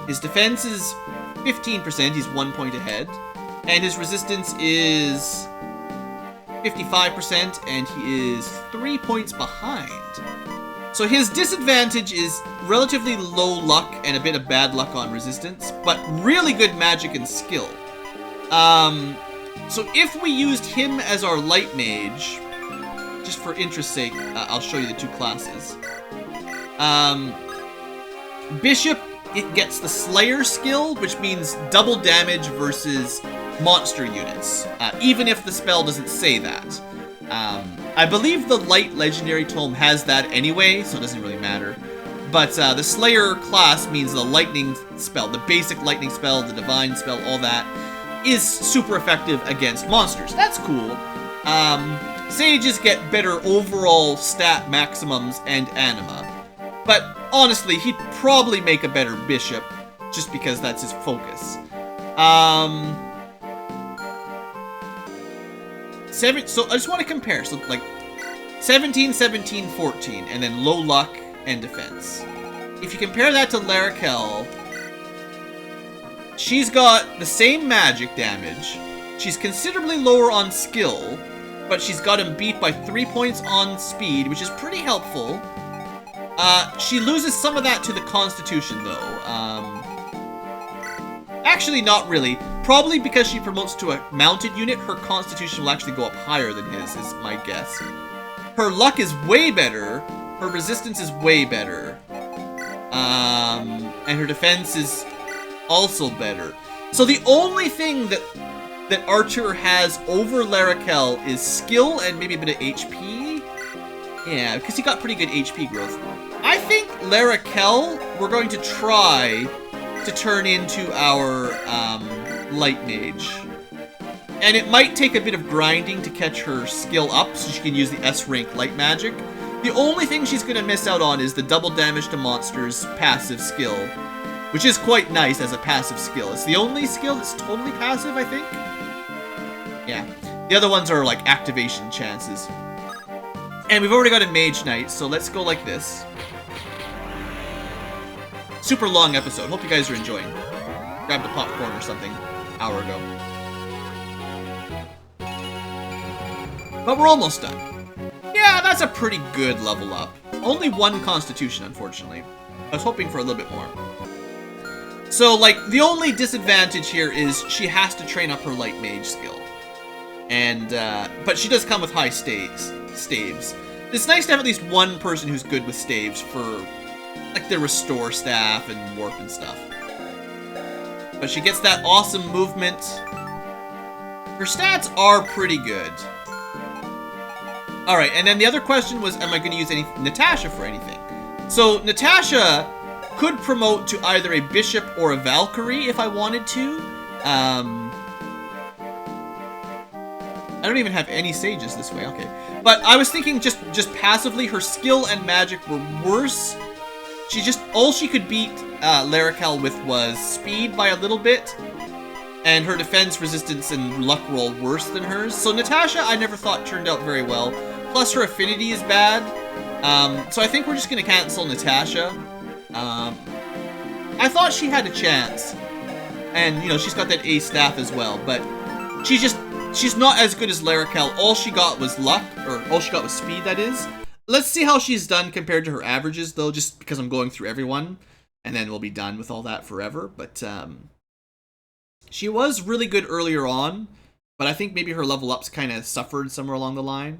His defense is 15%, he's 1 point ahead. And his resistance is 55%, and he is 3 points behind. So his disadvantage is relatively low luck and a bit of bad luck on resistance, but really good magic and skill. So if we used him as our light mage, just for interest's sake, I'll show you the two classes. Bishop, it gets the Slayer skill, which means double damage versus monster units, even if the spell doesn't say that. I believe the Light Legendary Tome has that anyway, so it doesn't really matter. But the Slayer class means the lightning spell, the basic lightning spell, the divine spell, all that, is super effective against monsters. That's cool. Sages get better overall stat maximums and anima. But honestly, he'd probably make a better bishop, just because that's his focus. So I just want to compare. So like 17, 17, 14, and then low luck and defense. If you compare that to Larakel, she's got the same magic damage. She's considerably lower on skill, but she's got him beat by 3 points on speed, which is pretty helpful. She loses some of that to the Constitution, though. Actually, not really. Probably because she promotes to a mounted unit, her Constitution will actually go up higher than his, is my guess. Her luck is way better. Her resistance is way better. And her defense is also better. So the only thing that Archer has over Larakel is skill and maybe a bit of HP. Yeah, because he got pretty good HP growth. I think Larakel, we're going to try to turn into our light mage. And it might take a bit of grinding to catch her skill up so she can use the S rank light magic. The only thing she's going to miss out on is the double damage to monsters passive skill, which is quite nice as a passive skill. It's the only skill that's totally passive, I think. Yeah. The other ones are like activation chances. And we've already got a Mage Knight, so let's go like this. Super long episode. Hope you guys are enjoying. Grabbed a popcorn or something an hour ago. But we're almost done. Yeah, that's a pretty good level up. Only one Constitution, unfortunately. I was hoping for a little bit more. So, like, the only disadvantage here is she has to train up her light mage skill. And, but she does come with high staves. It's nice to have at least one person who's good with staves for, like, the restore staff and warp and stuff. But she gets that awesome movement. Her stats are pretty good. Alright, and then the other question was, am I going to use Natasha for anything? So, Natasha could promote to either a bishop or a Valkyrie if I wanted to. I don't even have any sages this way, okay. But I was thinking just passively, her skill and magic were worse. All she could beat Larakel with was speed by a little bit, and her defense, resistance, and luck were all worse than hers. So Natasha, I never thought turned out very well. Plus her affinity is bad. So I think we're just gonna cancel Natasha. I thought she had a chance. And, you know, she's got that A staff as well, but she's not as good as Larakel. All she got was luck, or all she got was speed, that is. Let's see how she's done compared to her averages, though, just because I'm going through everyone, and then we'll be done with all that forever. But she was really good earlier on, but I think maybe her level ups kind of suffered somewhere along the line.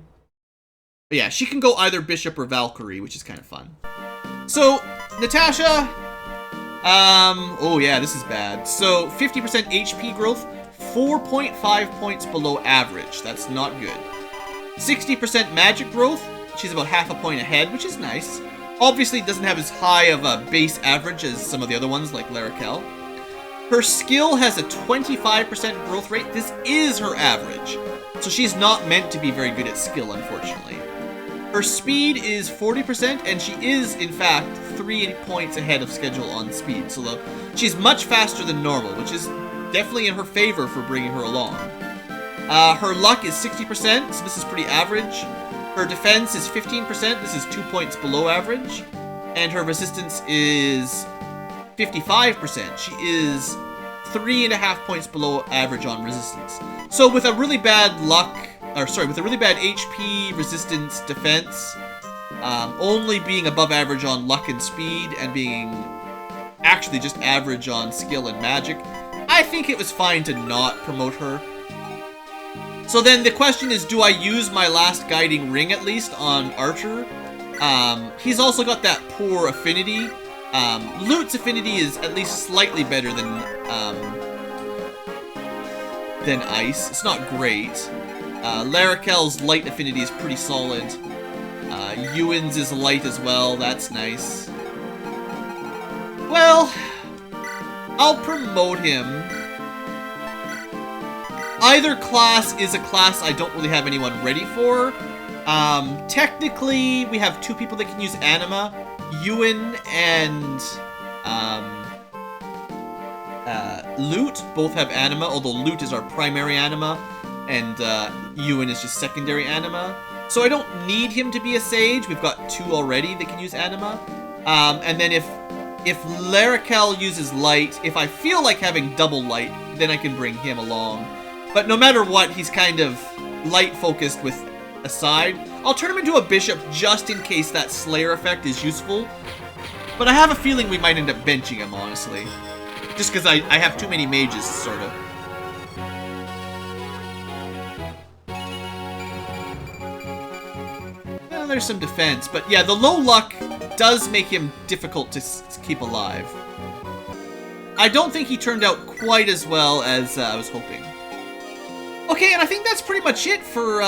But yeah, she can go either Bishop or Valkyrie, which is kind of fun. So, Natasha, oh yeah, this is bad. So, 50% HP growth, 4.5 points below average. That's not good. 60% magic growth. She's about half a point ahead, which is nice. Obviously, doesn't have as high of a base average as some of the other ones, like Larakel. Her skill has a 25% growth rate. This is her average. So she's not meant to be very good at skill, unfortunately. Her speed is 40%, and she is, in fact, 3 points ahead of schedule on speed. So she's much faster than normal, which is definitely in her favor for bringing her along. Her luck is 60%, so this is pretty average. Her defense is 15%, this is 2 points below average. And her resistance is 55%. She is 3.5 points below average on resistance. So with a really bad with a really bad HP, resistance, defense, only being above average on luck and speed, and being actually just average on skill and magic, I think it was fine to not promote her. So then the question is, do I use my last guiding ring at least on Archer? He's also got that poor affinity. Lut's affinity is at least slightly better than Ice. It's not great. Larakel's light affinity is pretty solid. Ewan's is light as well. That's nice. Well, I'll promote him. Either class is a class I don't really have anyone ready for. Technically, we have 2 people that can use anima. Ewan and Lute both have anima, although Lute is our primary anima, and Ewan is just secondary anima. So I don't need him to be a sage. We've got 2 already that can use anima. And then if Larakel uses light, if I feel like having double light, then I can bring him along. But no matter what, he's kind of light-focused with a side. I'll turn him into a bishop just in case that Slayer effect is useful. But I have a feeling we might end up benching him, honestly. Just because I have too many mages, sort of. Well, there's some defense. But yeah, the low luck does make him difficult to keep alive. I don't think he turned out quite as well as I was hoping. Okay, and I think that's pretty much it for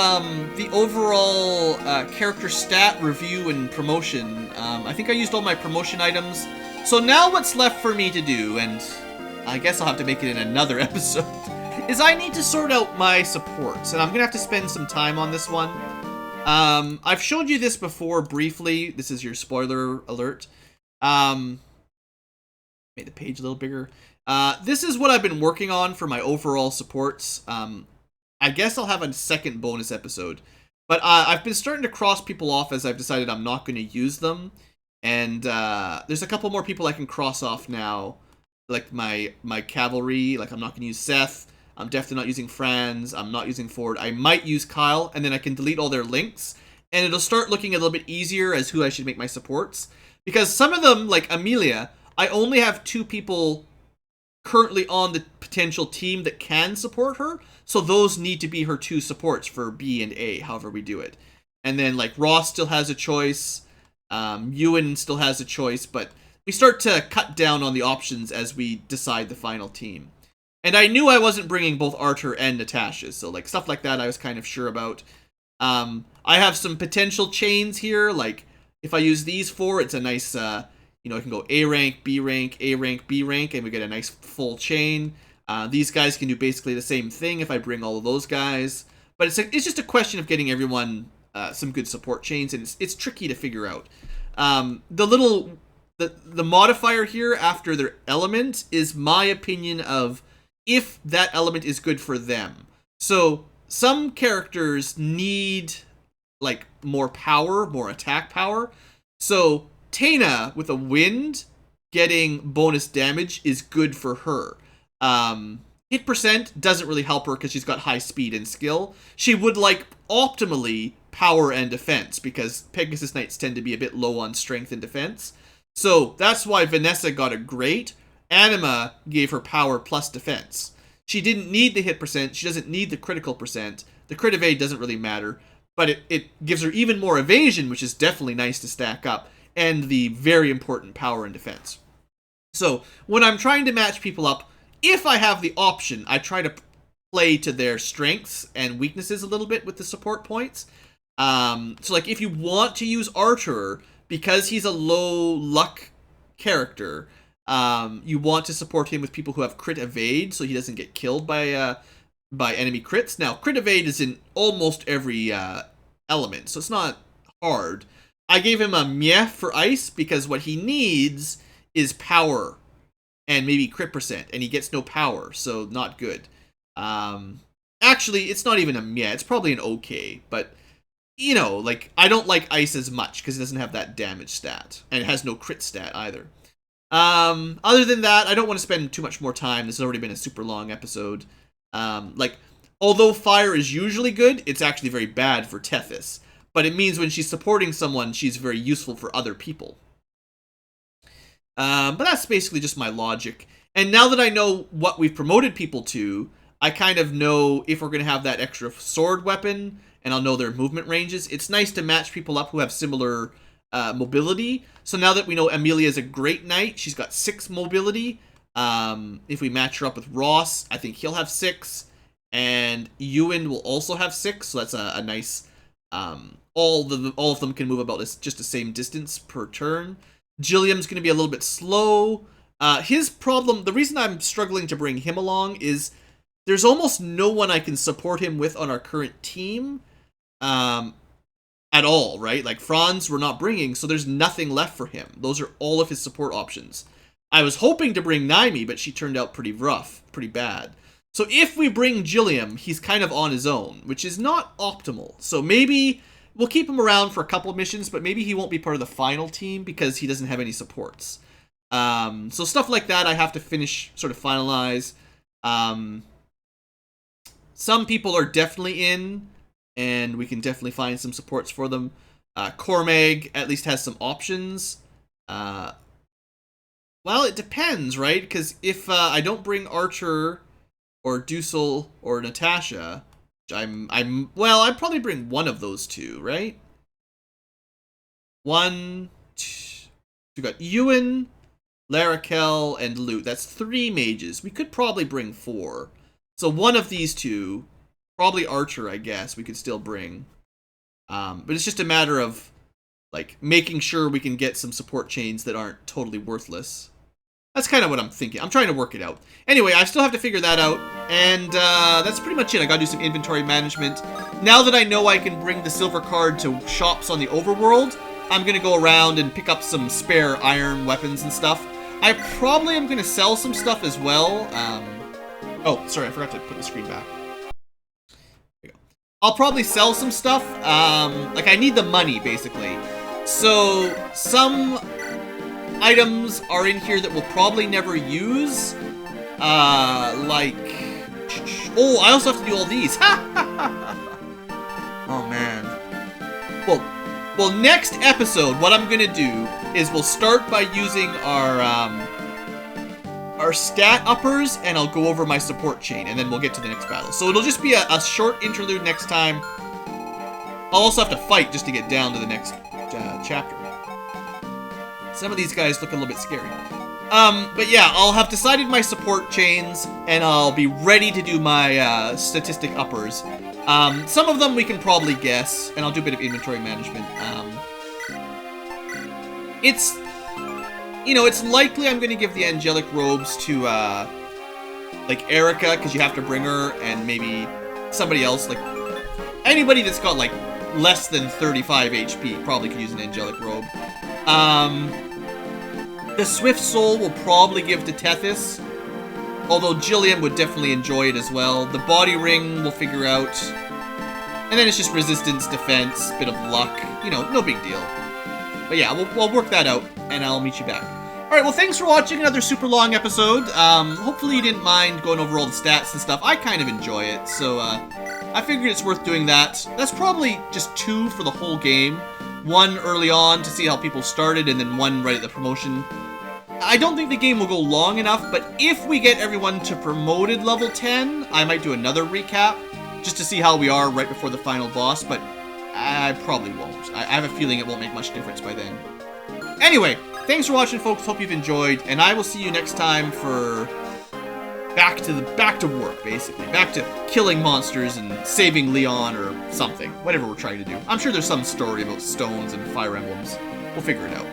the overall character stat review and promotion. I think I used all my promotion items. So now what's left for me to do, and I guess I'll have to make it in another episode, is I need to sort out my supports, and I'm going to have to spend some time on this one. I've showed you this before briefly. This is your spoiler alert. Made the page a little bigger. This is what I've been working on for my overall supports. I guess I'll have a second bonus episode. But I've been starting to cross people off as I've decided I'm not going to use them. And there's a couple more people I can cross off now. Like my cavalry. Like I'm not going to use Seth. I'm definitely not using Franz. I'm not using Ford. I might use Kyle. And then I can delete all their links. And it'll start looking a little bit easier as who I should make my supports. Because some of them, like Amelia, I only have 2 people currently on the potential team that can support her, so those need to be her 2 supports for B and A, however we do it. And then like Ross still has a choice, Ewan still has a choice, but we start to cut down on the options as we decide the final team. And I knew I wasn't bringing both Archer and Natasha, so like stuff like that I was kind of sure about. I have some potential chains here, like if I use these 4, it's a nice you know, I can go A rank, B rank, A rank, B rank, and we get a nice full chain. These guys can do basically the same thing if I bring all of those guys. But it's just a question of getting everyone some good support chains, and it's tricky to figure out. The modifier here after their element is my opinion of if that element is good for them. So some characters need like more power, more attack power. So Tana with a wind getting bonus damage is good for her. Hit percent doesn't really help her because she's got high speed and skill. She would like optimally power and defense because Pegasus Knights tend to be a bit low on strength and defense. So that's why Vanessa got a great. Anima gave her power plus defense. She didn't need the hit percent. She doesn't need the critical percent. The crit evade doesn't really matter. But it gives her even more evasion, which is definitely nice to stack up. And the very important power and defense. So, when I'm trying to match people up, if I have the option, I try to play to their strengths and weaknesses a little bit with the support points. So, like, if you want to use Archer, because he's a low luck character, you want to support him with people who have crit evade, so he doesn't get killed by enemy crits. Now, crit evade is in almost every element, so it's not hard. I gave him a meh for ice because what he needs is power. and maybe crit percent, and he gets no power, so not good. Actually, it's not even a meh, it's probably an okay, but, you know, like, I don't like Ice as much, because it doesn't have that damage stat, and it has no crit stat either. Other than that, I don't want to spend too much more time. This has already been a super long episode. Like, although Fire is usually good, it's actually very bad for Tethys. But it means when she's supporting someone, she's very useful for other people. But that's basically just my logic. And now that I know what we've promoted people to, I kind of know if we're going to have that extra sword weapon, and I'll know their movement ranges. It's nice to match people up who have similar mobility. So now that we know Amelia's a great knight, she's got 6 mobility. If we match her up with Ross, I think he'll have 6. And Ewan will also have 6, so that's a nice... all of them can move about just the same distance per turn. Gilliam's going to be a little bit slow. His problem, the reason I'm struggling to bring him along is there's almost no one I can support him with on our current team at all, right? Like, Franz we're not bringing, so there's nothing left for him. Those are all of his support options. I was hoping to bring Naimi, but she turned out pretty rough, pretty bad. So if we bring Gilliam, he's kind of on his own, which is not optimal. So maybe we'll keep him around for a couple of missions, but maybe he won't be part of the final team because he doesn't have any supports. So stuff like that I have to finish, sort of finalize. Some people are definitely in, and we can definitely find some supports for them. Cormag at least has some options. Well, it depends, right? Because if I don't bring Archer or Dussel or Natasha, well, I'd probably bring one of those two, right? One, two, we got Ewan, Larakel, and Lute. That's 3 mages. We could probably bring 4. So one of these two, probably Archer, I guess, we could still bring. But it's just a matter of, like, making sure we can get some support chains that aren't totally worthless. That's kind of what I'm thinking. I'm trying to work it out. Anyway, I still have to figure that out, and that's pretty much it. I gotta do some inventory management. Now that I know I can bring the silver card to shops on the overworld, I'm gonna go around and pick up some spare iron weapons and stuff. I probably am gonna sell some stuff as well. Oh, sorry, I forgot to put the screen back. There we go. I'll probably sell some stuff. Like, I need the money, basically. So, some items are in here that we'll probably never use. Like... Oh, I also have to do all these. Oh, man. Well, next episode, what I'm gonna do is we'll start by using our stat uppers, and I'll go over my support chain, and then we'll get to the next battle. So it'll just be a short interlude next time. I'll also have to fight just to get down to the next chapter. Some of these guys look a little bit scary. But yeah, I'll have decided my support chains, and I'll be ready to do my statistic uppers. Some of them we can probably guess, and I'll do a bit of inventory management. It's, you know, it's likely I'm going to give the angelic robes to, like, Erica, because you have to bring her, and maybe somebody else, like, anybody that's got, like, less than 35 HP probably could use an angelic robe. The Swift Soul will probably give to Tethys, although Gilliam would definitely enjoy it as well. The Body Ring we'll figure out. And then it's just resistance, defense, bit of luck. You know, no big deal. But yeah, we'll work that out, and I'll meet you back. Alright, well, thanks for watching another super long episode. Hopefully you didn't mind going over all the stats and stuff. I kind of enjoy it, so I figured it's worth doing that. That's probably just 2 for the whole game. 1 early on to see how people started, and then 1 right at the promotion. I don't think the game will go long enough, but if we get everyone to promoted level 10, I might do another recap, just to see how we are right before the final boss, but I probably won't. I have a feeling it won't make much difference by then. Anyway, thanks for watching, folks. Hope you've enjoyed, and I will see you next time for back to work, basically. Back to killing monsters and saving Leon or something. Whatever we're trying to do. I'm sure there's some story about stones and Fire Emblems. We'll figure it out.